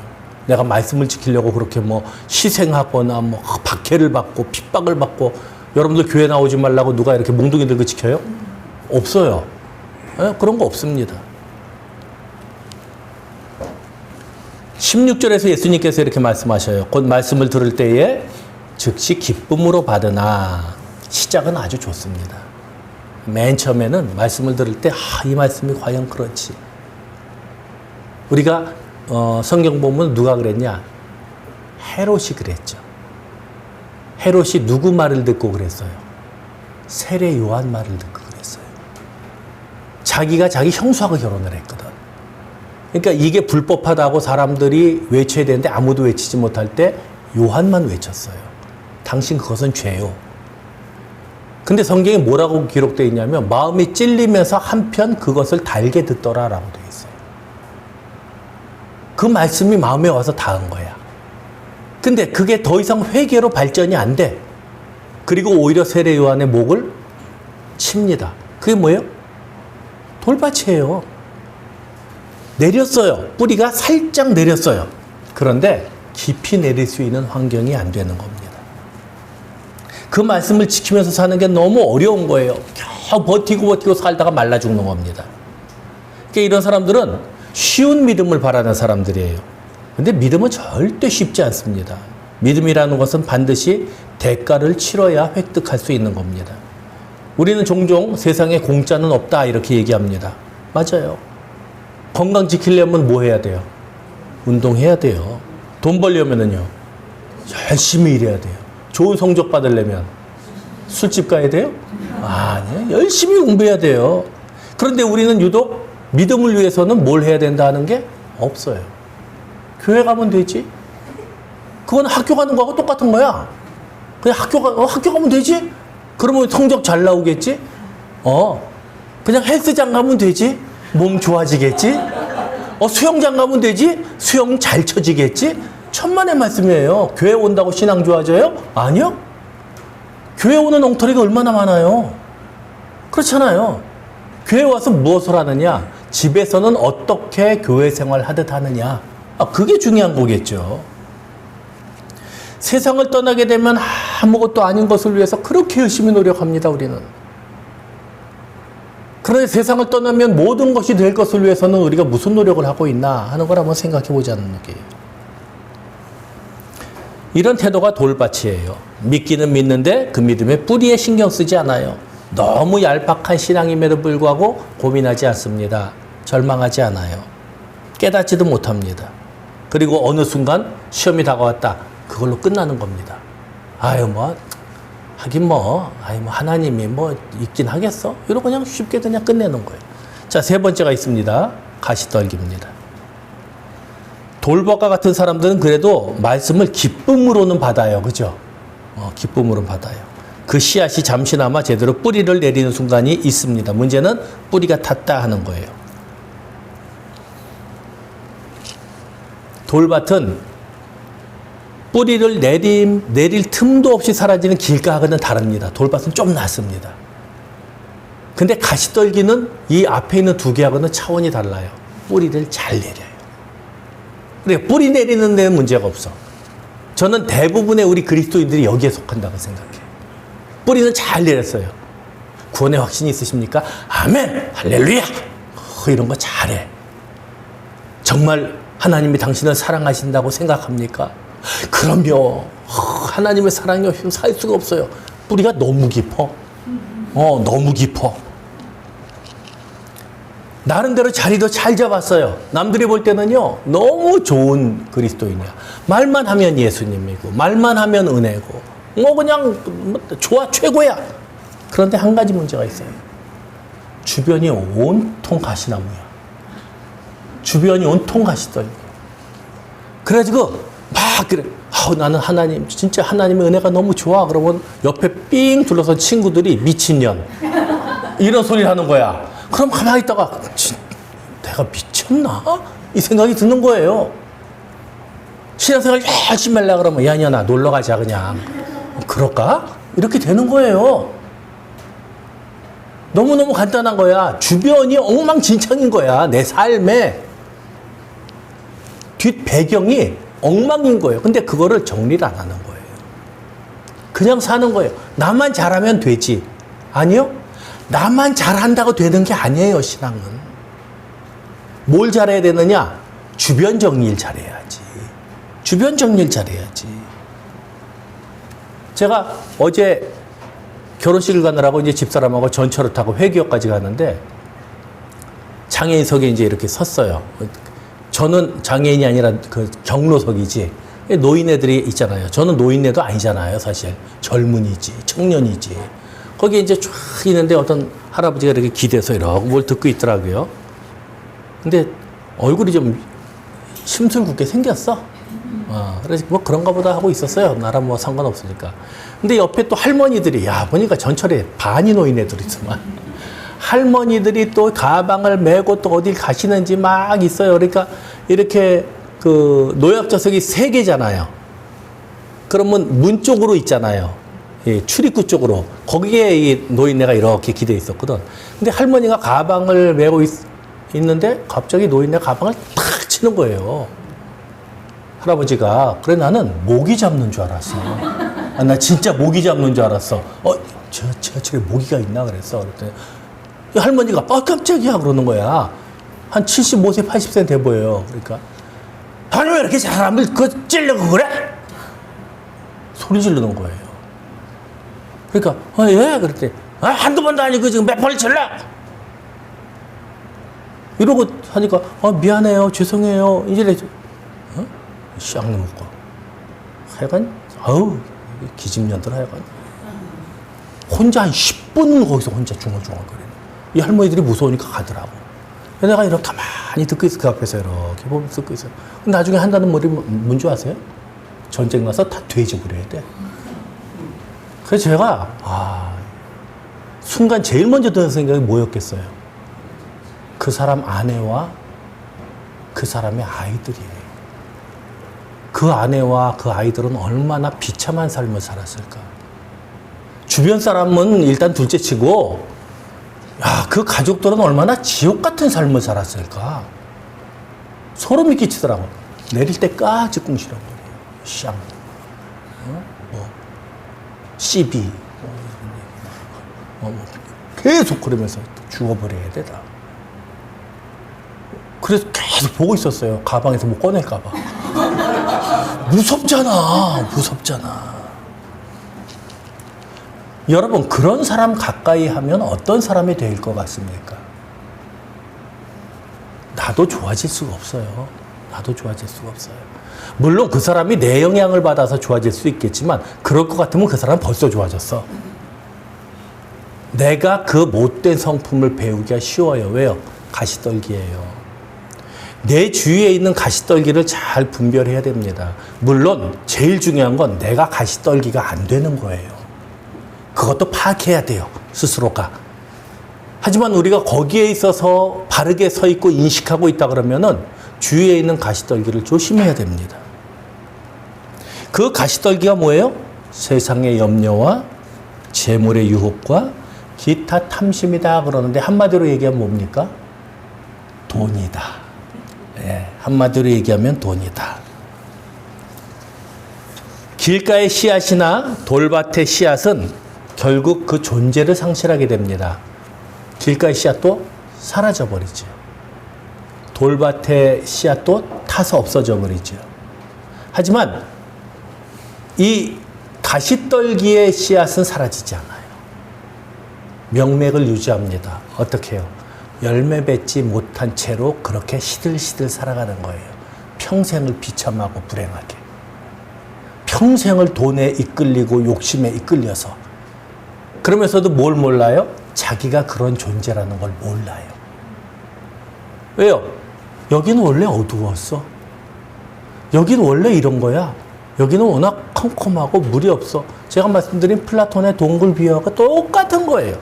내가 말씀을 지키려고 그렇게 뭐 희생하거나 뭐 박해를 받고 핍박을 받고, 여러분들 교회 나오지 말라고 누가 이렇게 몽둥이 들고 지켜요? 없어요. 네? 그런 거 없습니다. 16절에서 예수님께서 이렇게 말씀하셔요. 곧 말씀을 들을 때에 즉시 기쁨으로 받으나. 시작은 아주 좋습니다. 맨 처음에는 말씀을 들을 때 이 말씀이 과연 그렇지. 우리가 성경 보면 누가 그랬냐? 헤롯이 그랬죠. 헤롯이 누구 말을 듣고 그랬어요? 세례 요한 말을 듣고 그랬어요. 자기가 자기 형수하고 결혼을 했거든. 그러니까 이게 불법하다고 사람들이 외쳐야 되는데 아무도 외치지 못할 때 요한만 외쳤어요. 당신 그것은 죄요. 근데 성경에 뭐라고 기록되어 있냐면 마음이 찔리면서 한편 그것을 달게 듣더라라고 되어 있어요. 그 말씀이 마음에 와서 닿은 거야. 근데 그게 더 이상 회개로 발전이 안 돼. 그리고 오히려 세례 요한의 목을 칩니다. 그게 뭐예요? 돌밭이에요. 내렸어요. 뿌리가 살짝 내렸어요. 그런데 깊이 내릴 수 있는 환경이 안 되는 겁니다. 그 말씀을 지키면서 사는 게 너무 어려운 거예요. 겨우 버티고 살다가 말라 죽는 겁니다. 그러니까 이런 사람들은 쉬운 믿음을 바라는 사람들이에요. 근데 믿음은 절대 쉽지 않습니다. 믿음이라는 것은 반드시 대가를 치러야 획득할 수 있는 겁니다. 우리는 종종 세상에 공짜는 없다 이렇게 얘기합니다. 맞아요. 건강 지키려면 뭐 해야 돼요? 운동해야 돼요. 돈 벌려면은요, 열심히 일해야 돼요. 좋은 성적 받으려면 술집 가야 돼요? 아니요. 열심히 공부해야 돼요. 그런데 우리는 유독 믿음을 위해서는 뭘 해야 된다 하는 게 없어요. 교회 가면 되지. 그건 학교 가는 거하고 똑같은 거야. 그냥 학교 가면 되지. 그러면 성적 잘 나오겠지. 그냥 헬스장 가면 되지. 몸 좋아지겠지. 수영장 가면 되지. 수영 잘 쳐지겠지. 천만의 말씀이에요. 교회 온다고 신앙 좋아져요? 아니요. 교회 오는 엉터리가 얼마나 많아요. 그렇잖아요. 교회 와서 무엇을 하느냐? 집에서는 어떻게 교회 생활 하듯 하느냐? 그게 중요한 거겠죠. 세상을 떠나게 되면 아무것도 아닌 것을 위해서 그렇게 열심히 노력합니다, 우리는. 그런데 세상을 떠나면 모든 것이 될 것을 위해서는 우리가 무슨 노력을 하고 있나 하는 걸 한번 생각해 보자는 얘기예요. 이런 태도가 돌밭이에요. 믿기는 믿는데 그 믿음의 뿌리에 신경 쓰지 않아요. 너무 얄팍한 신앙임에도 불구하고 고민하지 않습니다. 절망하지 않아요. 깨닫지도 못합니다. 그리고 어느 순간 시험이 다가왔다. 그걸로 끝나는 겁니다. 하긴 하나님이 있긴 하겠어? 이러고 그냥 쉽게 그냥 끝내는 거예요. 자, 세 번째가 있습니다. 가시떨기입니다. 돌밭과 같은 사람들은 그래도 말씀을 기쁨으로는 받아요. 그죠? 기쁨으로는 받아요. 그 씨앗이 잠시나마 제대로 뿌리를 내리는 순간이 있습니다. 문제는 뿌리가 탔다 하는 거예요. 돌밭은 뿌리를 내릴 틈도 없이 사라지는 길가하고는 다릅니다. 돌밭은 좀 낫습니다. 근데 가시떨기는 이 앞에 있는 두 개하고는 차원이 달라요. 뿌리를 잘 내려요. 그러니까 뿌리 내리는 데는 문제가 없어. 저는 대부분의 우리 그리스도인들이 여기에 속한다고 생각해요. 뿌리는 잘 내렸어요. 구원의 확신이 있으십니까? 아멘! 할렐루야! 이런 거 잘해. 정말 하나님이 당신을 사랑하신다고 생각합니까? 그럼요. 하나님의 사랑이 없으면 살 수가 없어요. 뿌리가 너무 깊어. 너무 깊어. 나름대로 자리도 잘 잡았어요. 남들이 볼 때는요, 너무 좋은 그리스도인이야. 말만 하면 예수님이고, 말만 하면 은혜고, 그냥 좋아, 최고야. 그런데 한 가지 문제가 있어요. 주변이 온통 가시나무야. 주변이 온통 가시더니. 그래가지고, 그래. 나는 하나님, 진짜 하나님의 은혜가 너무 좋아. 그러면 옆에 삥 둘러선 친구들이 미친년. 이런 소리를 하는 거야. 그럼 가만히 있다가, 내가 미쳤나? 이 생각이 드는 거예요. 신앙생활 열심히 하려고 그러면, 야, 나 놀러 가자, 그냥. 그럴까? 이렇게 되는 거예요. 너무너무 간단한 거야. 주변이 엉망진창인 거야. 내 삶에. 뒷 배경이 엉망인 거예요. 근데 그거를 정리를 안 하는 거예요. 그냥 사는 거예요. 나만 잘하면 되지. 아니요. 나만 잘한다고 되는 게 아니에요, 신앙은. 뭘 잘해야 되느냐? 주변 정리를 잘해야지. 주변 정리를 잘해야지. 제가 어제 결혼식을 가느라고 이제 집사람하고 전철을 타고 회기역까지 가는데 장애인석에 이제 이렇게 섰어요. 저는 장애인이 아니라 그 경로석이지. 노인네들이 있잖아요. 저는 노인네도 아니잖아요, 사실. 젊은이지, 청년이지. 거기에 이제 쫙 있는데 어떤 할아버지가 이렇게 기대서 이러고 뭘 듣고 있더라고요. 근데 얼굴이 좀 심술궂게 생겼어. 그래서 그런가 보다 하고 있었어요. 나랑 상관없으니까. 근데 옆에 또 할머니들이, 보니까 전철에 반이 노인네들 있지만. 할머니들이 또 가방을 메고 또 어딜 가시는지 막 있어요. 그러니까 이렇게 그 노약자석이 3개잖아요. 그러면 문 쪽으로 있잖아요. 예, 출입구 쪽으로. 거기에 이 노인네가 이렇게 기대어 있었거든. 근데 할머니가 가방을 메고 있는데 갑자기 노인네 가방을 탁 치는 거예요. 할아버지가. 그래, 나는 모기 잡는 줄 알았어. 나 진짜 모기 잡는 줄 알았어. 저에 모기가 있나 그랬어. 그랬더니 할머니가 깜짝이야 그러는 거야. 한 75세, 80세 돼 보여요. 그러니까 아니 왜 이렇게 사람을 찔려고 그래? 소리 지르는 거예요. 그러니까 예? 그랬더니 한두 번도 아니고 지금 몇 번을 질러? 이러고 하니까 미안해요, 죄송해요. 이제 쌍 먹고 하여간 기집년들 하여간 혼자 한 10분을 거기서 혼자 중얼중얼거리는. 이 할머니들이 무서우니까 가더라고. 내가 이렇게 가만히 듣고 있어. 그 앞에서 이렇게 보면서 듣고 있어요. 나중에 한다는 말이 뭔지 아세요? 전쟁 나서 다 돼지 부려야 돼. 그래서 제가 순간 제일 먼저 드는 생각이 뭐였겠어요? 그 사람 아내와 그 사람의 아이들이에요. 그 아내와 그 아이들은 얼마나 비참한 삶을 살았을까. 주변 사람은 일단 둘째치고 야, 그 가족들은 얼마나 지옥 같은 삶을 살았을까. 소름이 끼치더라고. 내릴 때까지 꿍시렁거려요. 샹, 씨비, 계속 그러면서 죽어버려야 되다. 그래서 계속 보고 있었어요. 가방에서 뭐 꺼낼까봐. 무섭잖아. 여러분, 그런 사람 가까이 하면 어떤 사람이 될 것 같습니까? 나도 좋아질 수가 없어요. 물론 그 사람이 내 영향을 받아서 좋아질 수 있겠지만 그럴 것 같으면 그 사람은 벌써 좋아졌어. 내가 그 못된 성품을 배우기가 쉬워요. 왜요? 가시떨기예요. 내 주위에 있는 가시떨기를 잘 분별해야 됩니다. 물론 제일 중요한 건 내가 가시떨기가 안 되는 거예요. 그것도 파악해야 돼요. 스스로가. 하지만 우리가 거기에 있어서 바르게 서 있고 인식하고 있다 그러면은 주위에 있는 가시떨기를 조심해야 됩니다. 그 가시떨기가 뭐예요? 세상의 염려와 재물의 유혹과 기타 탐심이다 그러는데 한마디로 얘기하면 뭡니까? 돈이다. 네, 한마디로 얘기하면 돈이다. 길가의 씨앗이나 돌밭의 씨앗은 결국 그 존재를 상실하게 됩니다. 길가의 씨앗도 사라져 버리죠. 돌밭의 씨앗도 타서 없어져 버리죠. 하지만 이 가시떨기의 씨앗은 사라지지 않아요. 명맥을 유지합니다. 어떻게 해요? 열매 맺지 못한 채로 그렇게 시들시들 살아가는 거예요. 평생을 비참하고 불행하게. 평생을 돈에 이끌리고 욕심에 이끌려서. 그러면서도 뭘 몰라요? 자기가 그런 존재라는 걸 몰라요. 왜요? 여기는 원래 어두웠어. 여기는 원래 이런 거야. 여기는 워낙 컴컴하고 물이 없어. 제가 말씀드린 플라톤의 동굴 비유하고 똑같은 거예요.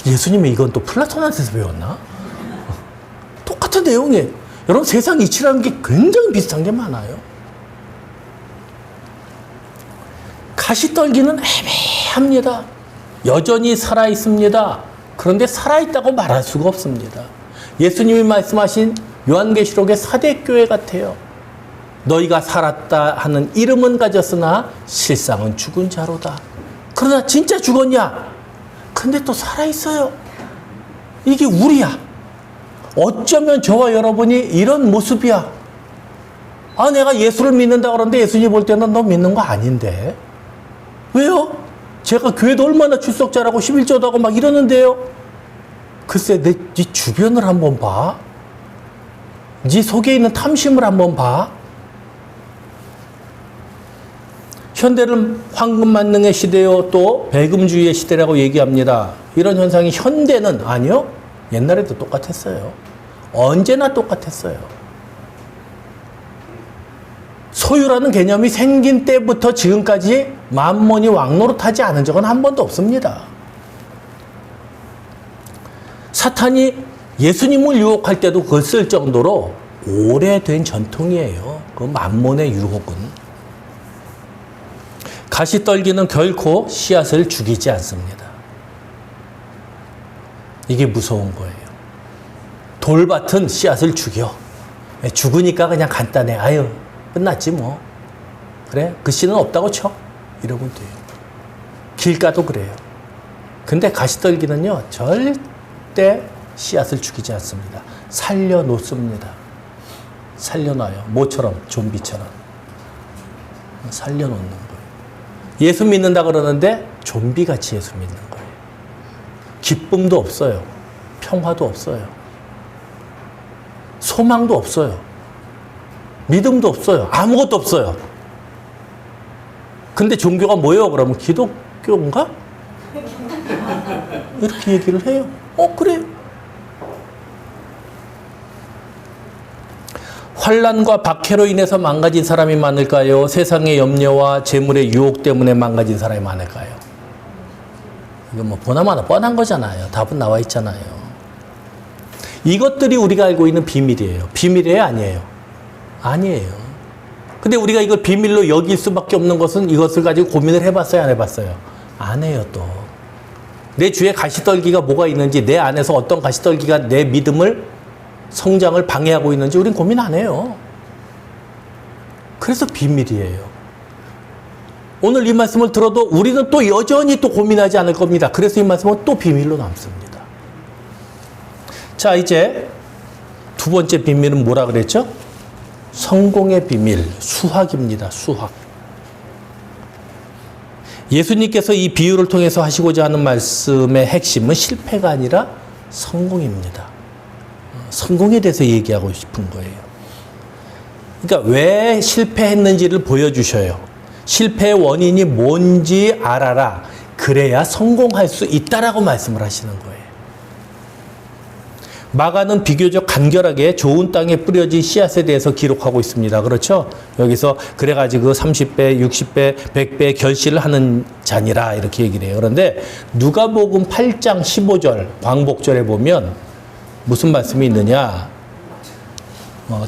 예수님이 이건 또 플라톤한테서 배웠나? 똑같은 내용이에요. 여러분, 세상 이치라는 게 굉장히 비슷한 게 많아요. 가시떨기는 애매합니다. 여전히 살아있습니다. 그런데 살아있다고 말할 수가 없습니다. 예수님이 말씀하신 요한계시록의 사대교회 같아요. 너희가 살았다 하는 이름은 가졌으나 실상은 죽은 자로다. 그러나 진짜 죽었냐? 근데 또 살아있어요. 이게 우리야. 어쩌면 저와 여러분이 이런 모습이야. 아, 내가 예수를 믿는다 그러는데 예수님 볼 때는 너 믿는 거 아닌데. 왜요? 제가 교회도 얼마나 출석자라고 11조도 하고 막 이러는데요. 글쎄, 네 주변을 한번 봐. 네 속에 있는 탐심을 한번 봐. 현대는 황금만능의 시대요, 또 배금주의의 시대라고 얘기합니다. 이런 현상이 현대는 아니요. 옛날에도 똑같았어요. 언제나 똑같았어요. 소유라는 개념이 생긴 때부터 지금까지 만mon이 왕노릇하지 않은 적은 한 번도 없습니다. 사탄이 예수님을 유혹할 때도 그걸 쓸 정도로 오래된 전통이에요. 그 만몬의 유혹은. 가시떨기는 결코 씨앗을 죽이지 않습니다. 이게 무서운 거예요. 돌밭은 씨앗을 죽여. 죽으니까 그냥 간단해. 아유, 끝났지 뭐. 그래? 그 씨는 없다고 쳐. 이러면 돼요. 길가도 그래요. 근데 가시떨기는요, 절대 씨앗을 죽이지 않습니다. 살려놓습니다. 살려놔요. 뭐처럼? 좀비처럼. 살려놓는 거예요. 예수 믿는다 그러는데 좀비같이 예수 믿는 거예요. 기쁨도 없어요. 평화도 없어요. 소망도 없어요. 믿음도 없어요. 아무것도 없어요. 근데 종교가 뭐예요? 그러면 기독교인가? 이렇게 얘기를 해요. 그래. 환난과 박해로 인해서 망가진 사람이 많을까요? 세상의 염려와 재물의 유혹 때문에 망가진 사람이 많을까요? 이거 뭐 보나마나 뻔한 거잖아요. 답은 나와 있잖아요. 이것들이 우리가 알고 있는 비밀이에요. 비밀이에요? 아니에요? 아니에요. 근데 우리가 이걸 비밀로 여길 수밖에 없는 것은 이것을 가지고 고민을 해봤어요, 안 해봤어요? 안 해요, 또. 내 주위에 가시떨기가 뭐가 있는지, 내 안에서 어떤 가시떨기가 내 믿음을, 성장을 방해하고 있는지 우린 고민 안 해요. 그래서 비밀이에요. 오늘 이 말씀을 들어도 우리는 또 여전히 또 고민하지 않을 겁니다. 그래서 이 말씀은 또 비밀로 남습니다. 자, 이제 두 번째 비밀은 뭐라 그랬죠? 성공의 비밀, 수학입니다. 수학. 예수님께서 이 비유를 통해서 하시고자 하는 말씀의 핵심은 실패가 아니라 성공입니다. 성공에 대해서 얘기하고 싶은 거예요. 그러니까 왜 실패했는지를 보여주셔요. 실패의 원인이 뭔지 알아라. 그래야 성공할 수 있다라고 말씀을 하시는 거예요. 마가는 비교적 간결하게 좋은 땅에 뿌려진 씨앗에 대해서 기록하고 있습니다. 그렇죠? 여기서 그래가지고 30배, 60배, 100배 결실을 하는 자니라 이렇게 얘기를 해요. 그런데 누가복음 8장 15절 광복절에 보면 무슨 말씀이 있느냐?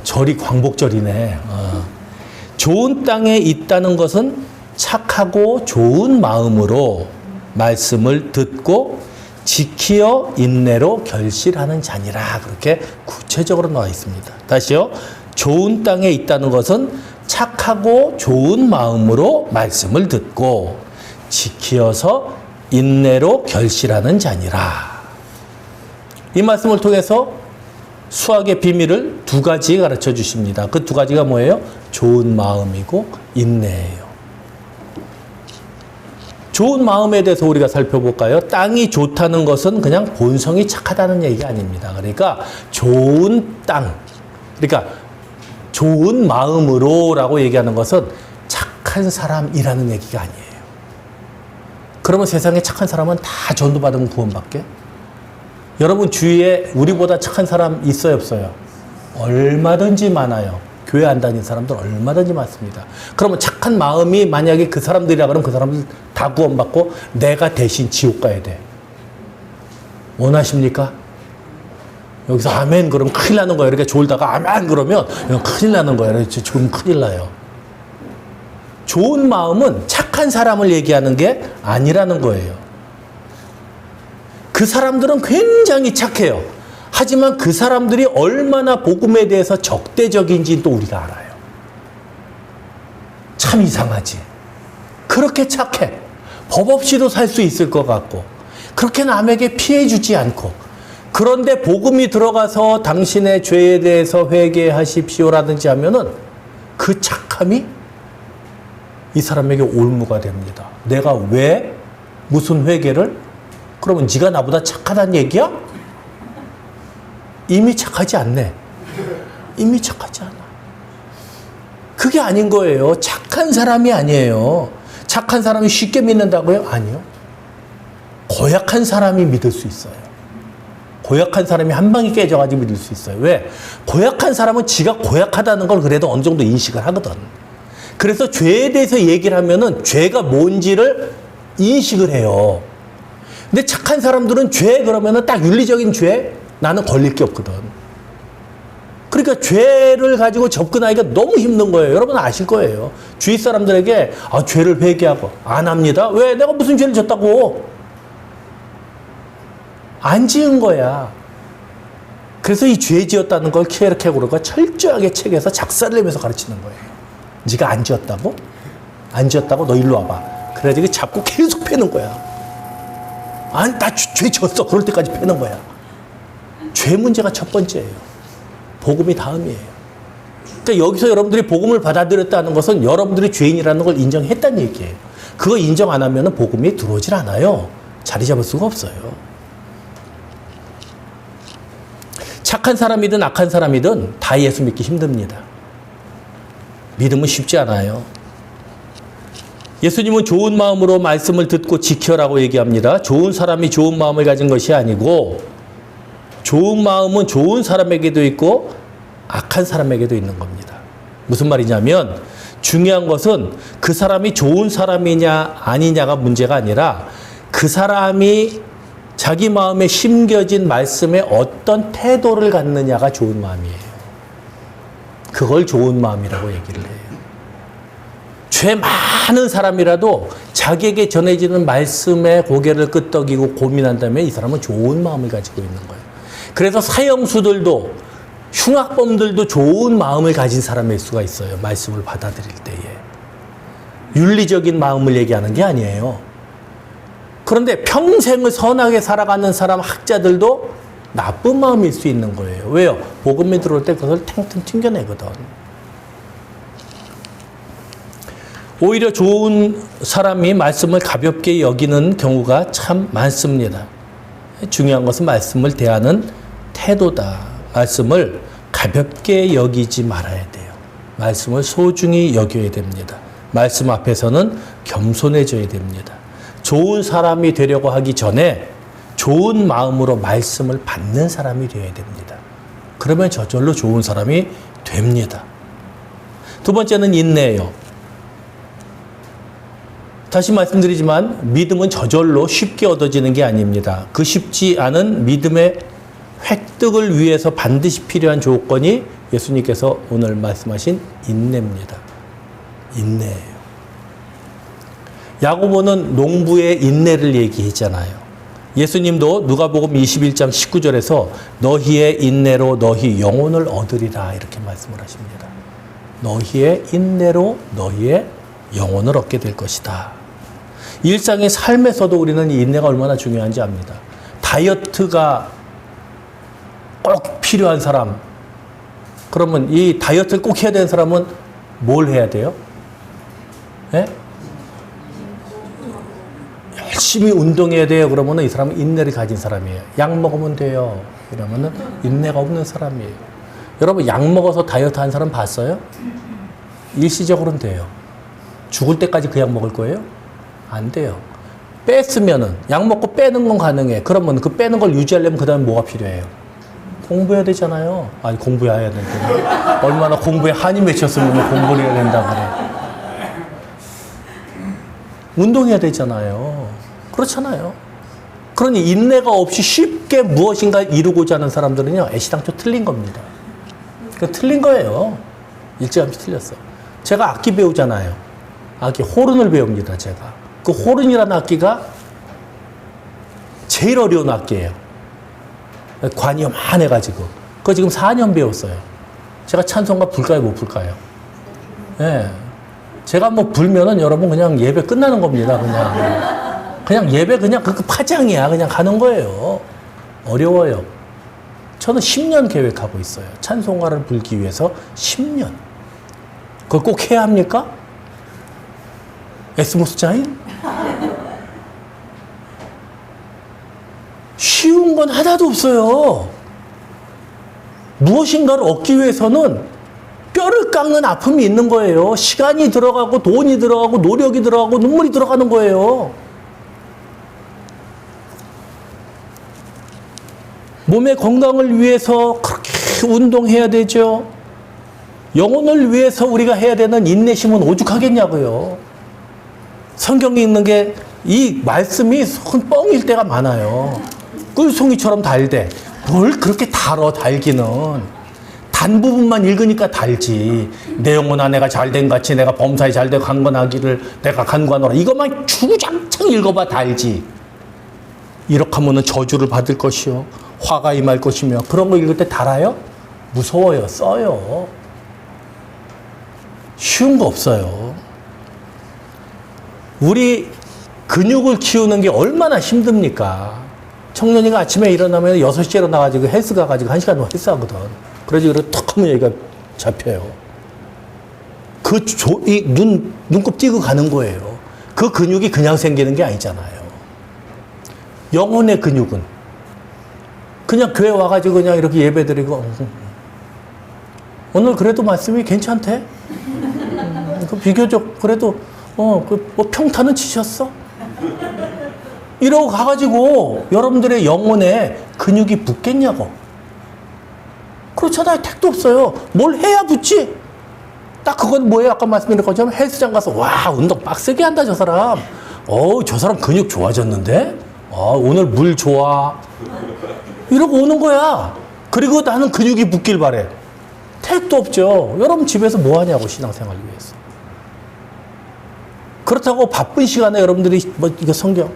절이 광복절이네. 좋은 땅에 있다는 것은 착하고 좋은 마음으로 말씀을 듣고 지키어 인내로 결실하는 자니라. 그렇게 구체적으로 나와 있습니다. 다시요. 좋은 땅에 있다는 것은 착하고 좋은 마음으로 말씀을 듣고 지키어서 인내로 결실하는 자니라. 이 말씀을 통해서 수학의 비밀을 두 가지 가르쳐 주십니다. 그 두 가지가 뭐예요? 좋은 마음이고 인내예요. 좋은 마음에 대해서 우리가 살펴볼까요? 땅이 좋다는 것은 그냥 본성이 착하다는 얘기가 아닙니다. 그러니까 좋은 땅, 그러니까 좋은 마음으로 라고 얘기하는 것은 착한 사람이라는 얘기가 아니에요. 그러면 세상에 착한 사람은 다 전도받으면 구원받게? 여러분 주위에 우리보다 착한 사람 있어요, 없어요? 얼마든지 많아요. 교회 안 다니는 사람들 얼마든지 많습니다. 그러면 착한 마음이 만약에 그 사람들이라 그러면 그 사람들 다 구원받고 내가 대신 지옥 가야 돼. 원하십니까? 여기서 아멘 그러면 큰일 나는 거예요. 이렇게 졸다가 아멘 그러면 큰일 나는 거예요. 지금 큰일 나요. 좋은 마음은 착한 사람을 얘기하는 게 아니라는 거예요. 그 사람들은 굉장히 착해요. 하지만 그 사람들이 얼마나 복음에 대해서 적대적인지 또 우리가 알아요. 참 이상하지. 그렇게 착해. 법 없이도 살 수 있을 것 같고 그렇게 남에게 피해 주지 않고 그런데 복음이 들어가서 당신의 죄에 대해서 회개하십시오라든지 하면은 그 착함이 이 사람에게 올무가 됩니다. 내가 왜 무슨 회개를? 그러면 네가 나보다 착하다는 얘기야? 이미 착하지 않네. 이미 착하지 않아. 그게 아닌 거예요. 착한 사람이 아니에요. 착한 사람이 쉽게 믿는다고요? 아니요. 고약한 사람이 믿을 수 있어요. 고약한 사람이 한 방에 깨져가지고 믿을 수 있어요. 왜? 고약한 사람은 지가 고약하다는 걸 그래도 어느 정도 인식을 하거든. 그래서 죄에 대해서 얘기를 하면은 죄가 뭔지를 인식을 해요. 근데 착한 사람들은 죄 그러면은 딱 윤리적인 죄 나는 걸릴 게 없거든. 그러니까 죄를 가지고 접근하기가 너무 힘든 거예요. 여러분 아실 거예요. 주위 사람들에게 죄를 회개하고 안 합니다. 왜? 내가 무슨 죄를 졌다고. 안 지은 거야. 그래서 이 죄 지었다는 걸 키에르케고르가 철저하게 책에서 작사를 내면서 가르치는 거예요. 네가 안 지었다고? 안 지었다고? 너 일로 와봐. 그래가지고 잡고 계속 패는 거야. 아니 나 죄 졌어. 그럴 때까지 패는 거야. 죄 문제가 첫 번째예요. 복음이 다음이에요. 그러니까 여기서 여러분들이 복음을 받아들였다는 것은 여러분들이 죄인이라는 걸 인정했다는 얘기예요. 그거 인정 안 하면 복음이 들어오질 않아요. 자리 잡을 수가 없어요. 착한 사람이든 악한 사람이든 다 예수 믿기 힘듭니다. 믿음은 쉽지 않아요. 예수님은 좋은 마음으로 말씀을 듣고 지켜라고 얘기합니다. 좋은 사람이 좋은 마음을 가진 것이 아니고 좋은 마음은 좋은 사람에게도 있고 악한 사람에게도 있는 겁니다. 무슨 말이냐면 중요한 것은 그 사람이 좋은 사람이냐 아니냐가 문제가 아니라 그 사람이 자기 마음에 심겨진 말씀에 어떤 태도를 갖느냐가 좋은 마음이에요. 그걸 좋은 마음이라고 얘기를 해요. 죄 많은 사람이라도 자기에게 전해지는 말씀에 고개를 끄덕이고 고민한다면 이 사람은 좋은 마음을 가지고 있는 거예요. 그래서 사형수들도 흉악범들도 좋은 마음을 가진 사람일 수가 있어요. 말씀을 받아들일 때에. 윤리적인 마음을 얘기하는 게 아니에요. 그런데 평생을 선하게 살아가는 사람, 학자들도 나쁜 마음일 수 있는 거예요. 왜요? 복음이 들어올 때 그걸 탱탱 튕겨내거든. 오히려 좋은 사람이 말씀을 가볍게 여기는 경우가 참 많습니다. 중요한 것은 말씀을 대하는 태도다. 말씀을 가볍게 여기지 말아야 돼요. 말씀을 소중히 여겨야 됩니다. 말씀 앞에서는 겸손해져야 됩니다. 좋은 사람이 되려고 하기 전에 좋은 마음으로 말씀을 받는 사람이 되어야 됩니다. 그러면 저절로 좋은 사람이 됩니다. 두 번째는 인내예요. 다시 말씀드리지만 믿음은 저절로 쉽게 얻어지는 게 아닙니다. 그 쉽지 않은 믿음의 획득을 위해서 반드시 필요한 조건이 예수님께서 오늘 말씀하신 인내입니다. 인내예요. 야고보는 농부의 인내를 얘기했잖아요. 예수님도 누가복음 21장 19절에서 너희의 인내로 너희 영혼을 얻으리라 이렇게 말씀을 하십니다. 너희의 인내로 너희의 영혼을 얻게 될 것이다. 일상의 삶에서도 우리는 이 인내가 얼마나 중요한지 압니다. 다이어트가 꼭 필요한 사람, 그러면 이 다이어트를 꼭 해야 되는 사람은 뭘 해야 돼요? 네? 열심히 운동해야 돼요. 그러면 이 사람은 인내를 가진 사람이에요. 약 먹으면 돼요. 이러면 인내가 없는 사람이에요. 여러분 약 먹어서 다이어트 한 사람 봤어요? 일시적으로는 돼요. 죽을 때까지 그 약 먹을 거예요? 안 돼요. 뺐으면은 약 먹고 빼는 건 가능해. 그러면 그 빼는 걸 유지하려면 그 다음에 뭐가 필요해요? 공부해야 되잖아요. 아니 공부해야 되는데 얼마나 공부에 한이 맺혔으면 공부를 해야 된다 그래. 운동해야 되잖아요. 그렇잖아요. 그러니 인내가 없이 쉽게 무엇인가 이루고자 하는 사람들은요 애시당초 틀린 겁니다. 그 틀린 거예요. 일찌감치 틀렸어. 제가 악기 배우잖아요. 악기 호른을 배웁니다. 제가. 그 호른이라는 악기가 제일 어려운 악기예요. 관이 요만해가지고. 그거 지금 4년 배웠어요. 제가 찬송가 불까요, 못 불까요? 예. 네. 제가 뭐 불면은 여러분 그냥 예배 끝나는 겁니다. 그냥 예배 그냥 그 파장이야. 그냥 가는 거예요. 어려워요. 저는 10년 계획하고 있어요. 찬송가를 불기 위해서 10년. 그걸 꼭 해야 합니까? 에스모스자인? 쉬운 건 하나도 없어요. 무엇인가를 얻기 위해서는 뼈를 깎는 아픔이 있는 거예요. 시간이 들어가고 돈이 들어가고 노력이 들어가고 눈물이 들어가는 거예요. 몸의 건강을 위해서 그렇게 운동해야 되죠. 영혼을 위해서 우리가 해야 되는 인내심은 오죽하겠냐고요. 성경에 있는 게 이 말씀이 손 뻥일 때가 많아요. 꿀송이처럼 달대. 뭘 그렇게 달기는. 단 부분만 읽으니까 달지. 내 영혼아 내가 잘된 같이 내가 범사에 잘되고 강건하기를 내가 간구하노라. 이것만 주장창 읽어봐 달지. 이렇게 하면은 저주를 받을 것이요. 화가 임할 것이며. 그런 거 읽을 때 달아요? 무서워요. 써요. 쉬운 거 없어요. 우리 근육을 키우는 게 얼마나 힘듭니까? 청년이가 아침에 일어나면 6시에 일어나가지고 헬스 가가지고 1시간 동안 헬스 하거든. 그래서 이렇게 턱 하면 여기가 잡혀요. 눈곱 띄고 가는 거예요. 그 근육이 그냥 생기는 게 아니잖아요. 영혼의 근육은 그냥 교회 와가지고 그냥 이렇게 예배 드리고 오늘 그래도 말씀이 괜찮대? 비교적 그래도 뭐 평타는 치셨어? 이러고 가가지고 여러분들의 영혼에 근육이 붙겠냐고. 그렇잖아요. 택도 없어요. 뭘 해야 붙지? 딱 그건 뭐예요? 아까 말씀드린 것처럼 헬스장 가서 와 운동 빡세게 한다 저 사람. 저 사람 근육 좋아졌는데? 오늘 물 좋아. 이러고 오는 거야. 그리고 나는 근육이 붙길 바래. 택도 없죠. 여러분 집에서 뭐 하냐고 신앙생활 위해서. 그렇다고 바쁜 시간에 여러분들이 뭐 이거 성경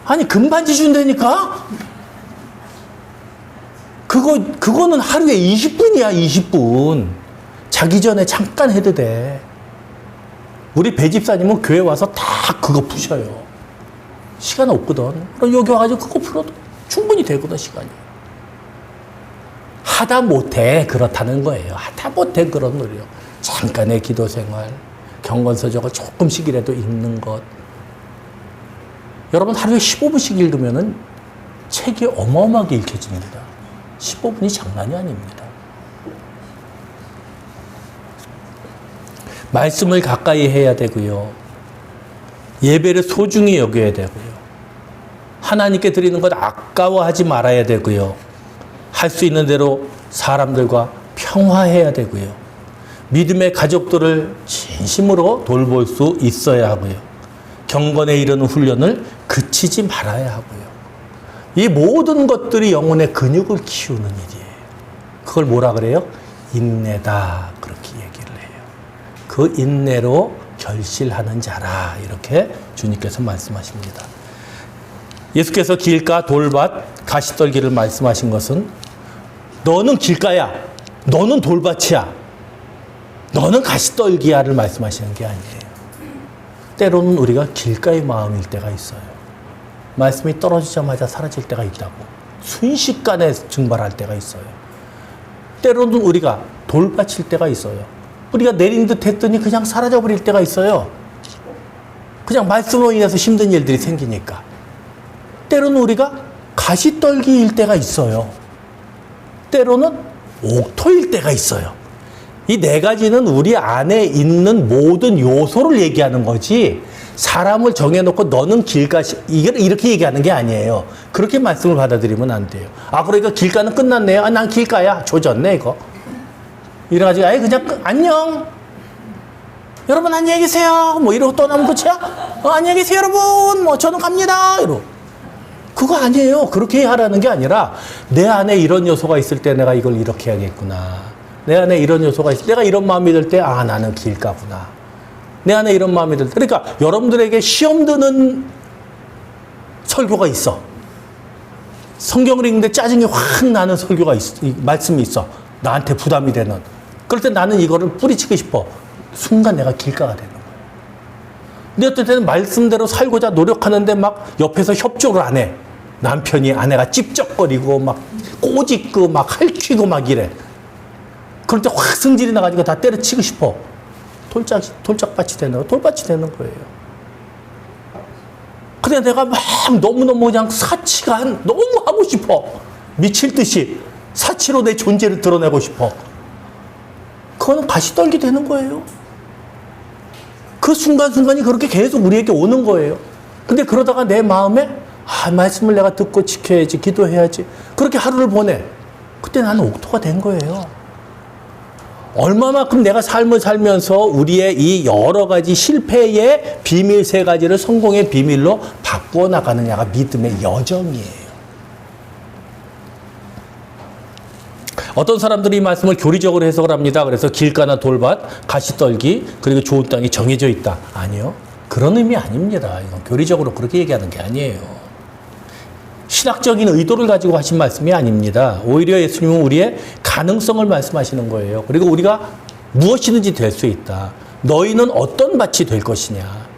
아니 금반지 준다니까? 그거는 하루에 20분이야 20분. 자기 전에 잠깐 해도 돼. 우리 배집사님은 교회 와서 다 그거 푸셔요. 시간 없거든. 그럼 여기 와가지고 그거 풀어도 충분히 되거든 시간이. 하다 못해 그렇다는 거예요. 하다 못해 그런 노력. 잠깐의 기도 생활, 경건서적을 조금씩이라도 읽는 것. 여러분 하루에 15분씩 읽으면은 책이 어마어마하게 읽혀집니다. 15분이 장난이 아닙니다. 말씀을 가까이 해야 되고요. 예배를 소중히 여겨야 되고요. 하나님께 드리는 것 아까워하지 말아야 되고요. 할 수 있는 대로 사람들과 평화해야 되고요. 믿음의 가족들을 진심으로 돌볼 수 있어야 하고요. 경건에 이르는 훈련을 그치지 말아야 하고요. 이 모든 것들이 영혼의 근육을 키우는 일이에요. 그걸 뭐라 그래요? 인내다. 그렇게 얘기를 해요. 그 인내로 결실하는 자라. 이렇게 주님께서 말씀하십니다. 예수께서 길가, 돌밭, 가시떨기를 말씀하신 것은 너는 길가야. 너는 돌밭이야. 너는 가시떨기야를 말씀하시는 게 아니에요. 때로는 우리가 길가의 마음일 때가 있어요. 말씀이 떨어지자마자 사라질 때가 있다고. 순식간에 증발할 때가 있어요. 때로는 우리가 돌밭일 때가 있어요. 우리가 내린 듯 했더니 그냥 사라져버릴 때가 있어요. 그냥 말씀으로 인해서 힘든 일들이 생기니까. 때로는 우리가 가시떨기일 때가 있어요. 때로는 옥토일 때가 있어요. 이 네 가지는 우리 안에 있는 모든 요소를 얘기하는 거지 사람을 정해놓고 너는 길가 이렇게 얘기하는 게 아니에요. 그렇게 말씀을 받아들이면 안 돼요. 아 그러니까 길가는 끝났네요. 아, 난 길가야. 조졌네 이거. 이래가지고 아예 그냥 안녕. 여러분 안녕히 계세요. 뭐 이러고 떠나면 끝이야? 안녕히 계세요 여러분. 뭐 저는 갑니다. 이러고. 그거 아니에요. 그렇게 하라는 게 아니라 내 안에 이런 요소가 있을 때 내가 이걸 이렇게 해야겠구나. 내 안에 이런 요소가 있을 때 내가 이런 마음이 들 때 아 나는 길가구나. 내 안에 이런 마음이 들 때 그러니까 여러분들에게 시험 드는 설교가 있어. 성경을 읽는데 짜증이 확 나는 설교가 있어. 말씀이 있어. 나한테 부담이 되는. 그럴 때 나는 이거를 뿌리치고 싶어. 순간 내가 길가가 되는 거야. 근데 어떤 때는 말씀대로 살고자 노력하는데 막 옆에서 협조를 안 해. 남편이 아내가 찝쩍거리고 막 꼬집고 막 핥히고 막 이래. 그럴 때 확 성질이 나가지고 다 때려치고 싶어. 돌짝밭이 되는 거, 돌밭이 되는 거예요. 근데 내가 막 너무너무 그냥 사치가 너무 하고 싶어. 미칠 듯이 사치로 내 존재를 드러내고 싶어. 그거는 가시떨기 되는 거예요. 그 순간순간이 그렇게 계속 우리에게 오는 거예요. 근데 그러다가 내 마음에 말씀을 내가 듣고 지켜야지, 기도해야지. 그렇게 하루를 보내. 그때 나는 옥토가 된 거예요. 얼마만큼 내가 삶을 살면서 우리의 이 여러 가지 실패의 비밀 세 가지를 성공의 비밀로 바꾸어 나가느냐가 믿음의 여정이에요. 어떤 사람들이 이 말씀을 교리적으로 해석을 합니다. 그래서 길가나 돌밭, 가시떨기, 그리고 좋은 땅이 정해져 있다. 아니요. 그런 의미 아닙니다. 이건 교리적으로 그렇게 얘기하는 게 아니에요. 신학적인 의도를 가지고 하신 말씀이 아닙니다. 오히려 예수님은 우리의 가능성을 말씀하시는 거예요. 그리고 우리가 무엇이든지 될 수 있다. 너희는 어떤 밭이 될 것이냐.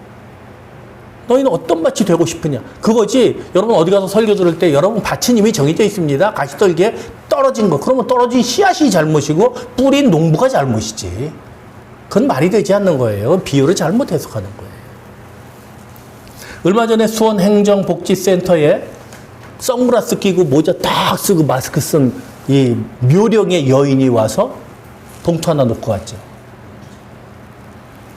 너희는 어떤 밭이 되고 싶으냐. 그거지. 여러분 어디 가서 설교 들을 때 여러분 밭은 이미 정해져 있습니다. 가시떨기에 떨어진 거. 그러면 떨어진 씨앗이 잘못이고 뿌린 농부가 잘못이지. 그건 말이 되지 않는 거예요. 비유를 잘못 해석하는 거예요. 얼마 전에 수원행정복지센터에 선글라스 끼고 모자 딱 쓰고 마스크 쓴 이 묘령의 여인이 와서 봉투 하나 놓고 갔죠.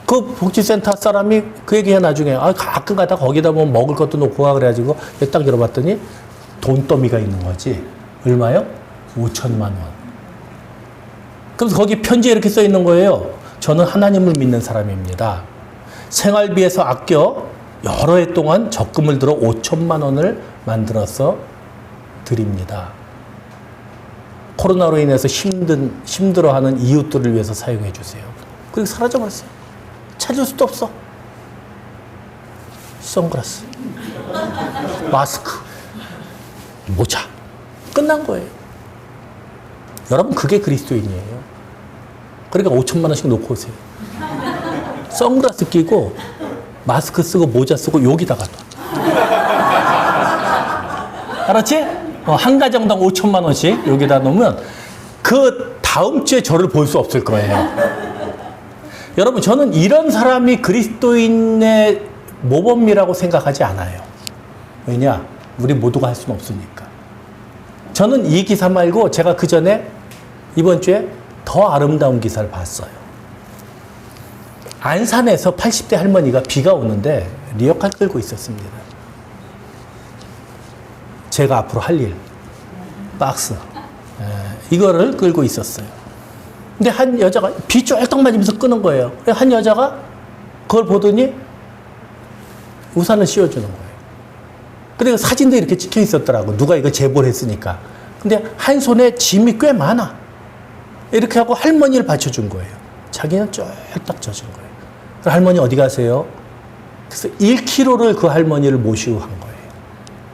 그 복지센터 사람이 그 얘기해 나중에 가끔 가다 거기다 뭐 먹을 것도 놓고 가 그래가지고 딱 열어봤더니 돈더미가 있는 거지. 얼마요? 5천만 원. 그래서 거기 편지에 이렇게 써 있는 거예요. 저는 하나님을 믿는 사람입니다. 생활비에서 아껴 여러 해 동안 적금을 들어 5천만 원을 만들어서 드립니다. 코로나로 인해서 힘들어하는 이웃들을 위해서 사용해 주세요. 그리고 사라져버렸어요. 찾을 수도 없어. 선글라스, 마스크, 모자. 끝난 거예요. 여러분, 그게 그리스도인이에요. 그러니까 5천만 원씩 놓고 오세요. 선글라스 끼고 마스크 쓰고 모자 쓰고 여기다가 놔. 알았지? 한 가정당 5천만 원씩 여기다 놓으면 그 다음 주에 저를 볼 수 없을 거예요. 여러분, 저는 이런 사람이 그리스도인의 모범이라고 생각하지 않아요. 왜냐? 우리 모두가 할 수는 없으니까. 저는 이 기사 말고 제가 그 전에 이번 주에 더 아름다운 기사를 봤어요. 안산에서 80대 할머니가 비가 오는데 리어카 끌고 있었습니다. 제가 앞으로 할 일, 박스, 이거를 끌고 있었어요. 근데 한 여자가 비 쫄딱 맞으면서 끄는 거예요. 한 여자가 그걸 보더니 우산을 씌워주는 거예요. 그리고 사진도 이렇게 찍혀 있었더라고. 누가 이거 제보를 했으니까. 근데 한 손에 짐이 꽤 많아. 이렇게 하고 할머니를 받쳐준 거예요. 자기는 쫄딱 젖은 거예요. 그 할머니 어디 가세요? 그래서 1km를 그 할머니를 모시고 간 거예요.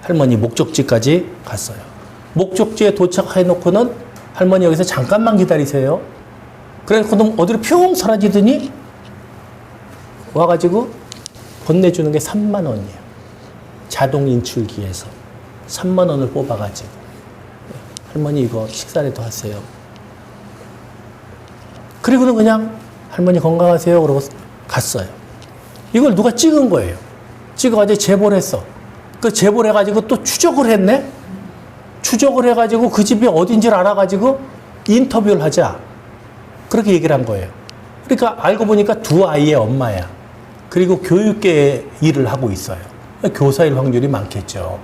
할머니 목적지까지 갔어요. 목적지에 도착해놓고는 할머니 여기서 잠깐만 기다리세요. 그래서 어디로 평 사라지더니 와가지고 건네주는 게 3만 원이에요. 자동 인출기에서 3만 원을 뽑아가지고 할머니 이거 식사라도 하세요. 그리고는 그냥 할머니 건강하세요 그러고 갔어요. 이걸 누가 찍은 거예요. 찍어가지고 제보를 했어. 그 제보를 해가지고 또 추적을 했네. 추적을 해가지고 그 집이 어딘지를 알아가지고 인터뷰를 하자. 그렇게 얘기를 한 거예요. 그러니까 알고 보니까 두 아이의 엄마야. 그리고 교육계에 일을 하고 있어요. 교사일 확률이 많겠죠.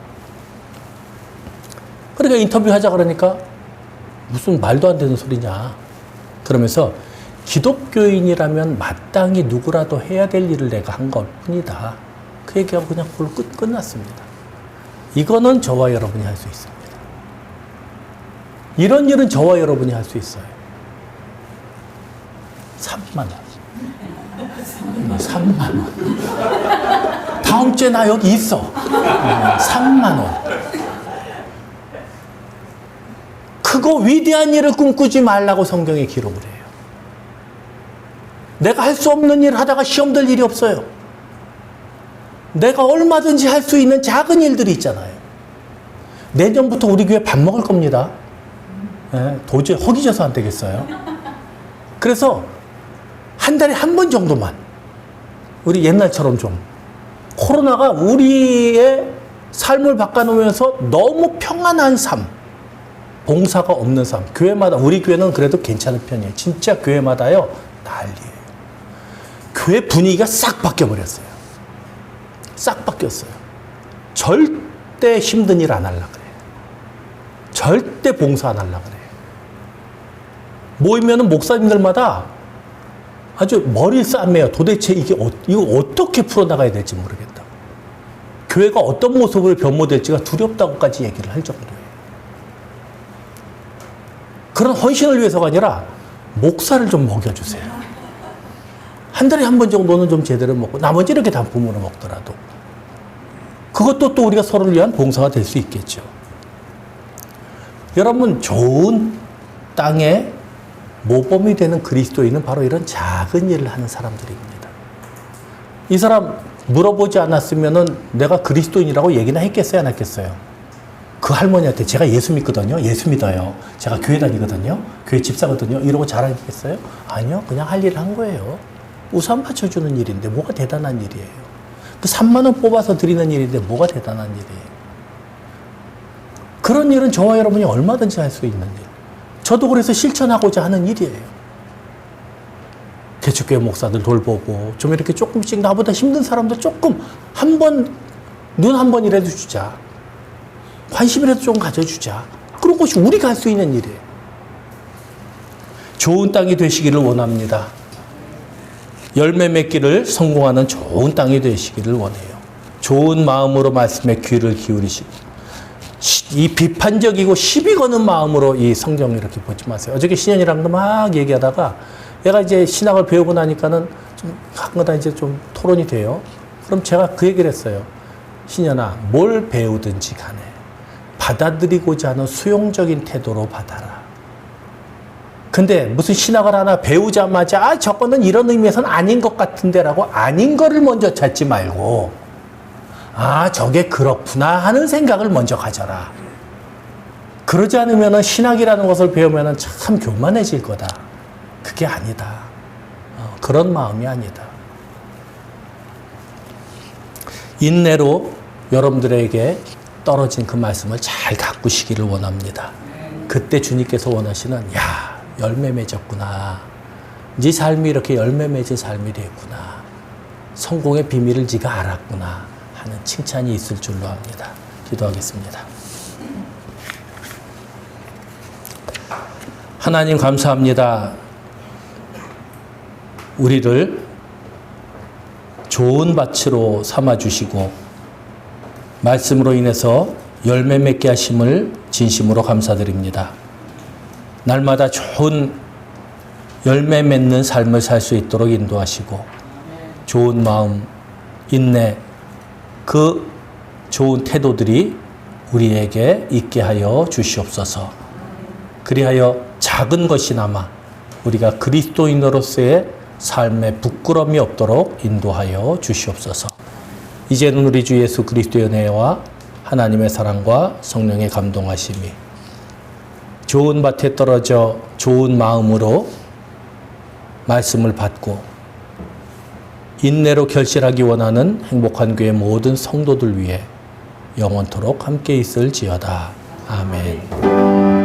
그러니까 인터뷰 하자 그러니까 무슨 말도 안 되는 소리냐. 그러면서 기독교인이라면 마땅히 누구라도 해야 될 일을 내가 한 것 뿐이다. 그 얘기하고 그냥 그걸로 끝났습니다. 이거는 저와 여러분이 할 수 있습니다. 이런 일은 저와 여러분이 할 수 있어요. 3만 원. 3만 원. 다음 주에 나 여기 있어. 3만 원. 크고 위대한 일을 꿈꾸지 말라고 성경에 기록을 해요. 내가 할 수 없는 일을 하다가 시험 들 일이 없어요. 내가 얼마든지 할 수 있는 작은 일들이 있잖아요. 내년부터 우리 교회 밥 먹을 겁니다. 도저히 허기져서 안 되겠어요. 그래서 한 달에 한 번 정도만 우리 옛날처럼 좀 코로나가 우리의 삶을 바꿔놓으면서 너무 평안한 삶, 봉사가 없는 삶, 교회마다, 우리 교회는 그래도 괜찮은 편이에요. 진짜 교회마다요 난리예요. 교회 분위기가 싹 바뀌어버렸어요. 싹 바뀌었어요. 절대 힘든 일 안 하려고 그래요. 절대 봉사 안 하려고 그래요. 모이면은 목사님들마다 아주 머리를 싸매요. 도대체 이거 어떻게 풀어나가야 될지 모르겠다. 교회가 어떤 모습을 변모될지가 두렵다고까지 얘기를 할 정도예요. 그런 헌신을 위해서가 아니라 목사를 좀 먹여주세요. 한 달에 한 번 정도는 좀 제대로 먹고 나머지 이렇게 단품으로 먹더라도 그것도 또 우리가 서로를 위한 봉사가 될 수 있겠죠. 여러분, 좋은 땅에 모범이 되는 그리스도인은 바로 이런 작은 일을 하는 사람들입니다. 이 사람 물어보지 않았으면은 내가 그리스도인이라고 얘기나 했겠어요, 안 했겠어요? 그 할머니한테 제가 예수 믿거든요. 예수 믿어요. 제가 교회 다니거든요. 교회 집사거든요. 이러고 자랑했겠어요? 아니요. 그냥 할 일을 한 거예요. 우산 받쳐주는 일인데 뭐가 대단한 일이에요. 그 3만 원 뽑아서 드리는 일인데 뭐가 대단한 일이에요. 그런 일은 저와 여러분이 얼마든지 할 수 있는 일. 저도 그래서 실천하고자 하는 일이에요. 개척교회 목사들 돌보고 좀 이렇게 조금씩 나보다 힘든 사람도 조금 한 번, 눈 한 번이라도 주자. 관심이라도 좀 가져주자. 그런 것이 우리가 할 수 있는 일이에요. 좋은 땅이 되시기를 원합니다. 열매 맺기를 성공하는 좋은 땅이 되시기를 원해요. 좋은 마음으로 말씀에 귀를 기울이시고 이 비판적이고 시비 거는 마음으로 이 성경을 이렇게 보지 마세요. 어저께 신현이랑도 막 얘기하다가 얘가 이제 신학을 배우고 나니까는 좀 가끔가다 이제 좀 토론이 돼요. 그럼 제가 그 얘기를 했어요. 신현아, 뭘 배우든지 간에 받아들이고자 하는 수용적인 태도로 받아라. 근데 무슨 신학을 하나 배우자마자 저거는 이런 의미에서는 아닌 것 같은데 라고 아닌 거를 먼저 찾지 말고 저게 그렇구나 하는 생각을 먼저 가져라. 그러지 않으면 신학이라는 것을 배우면 참 교만해질 거다. 그게 아니다. 그런 마음이 아니다. 인내로 여러분들에게 떨어진 그 말씀을 잘 가꾸시기를 원합니다. 그때 주님께서 원하시는 열매 맺었구나. 네 삶이 이렇게 열매 맺은 삶이 되었구나. 성공의 비밀을 네가 알았구나 하는 칭찬이 있을 줄로 압니다. 기도하겠습니다. 하나님 감사합니다. 우리를 좋은 밭으로 삼아주시고 말씀으로 인해서 열매 맺게 하심을 진심으로 감사드립니다. 날마다 좋은 열매 맺는 삶을 살 수 있도록 인도하시고 좋은 마음, 인내, 그 좋은 태도들이 우리에게 있게 하여 주시옵소서. 그리하여 작은 것이나마 우리가 그리스도인으로서의 삶에 부끄러움이 없도록 인도하여 주시옵소서. 이제는 우리 주 예수 그리스도의 은혜와 하나님의 사랑과 성령의 감동하심이 좋은 밭에 떨어져 좋은 마음으로 말씀을 받고 인내로 결실하기 원하는 행복한 교회 모든 성도들 위해 영원토록 함께 있을지어다. 아멘.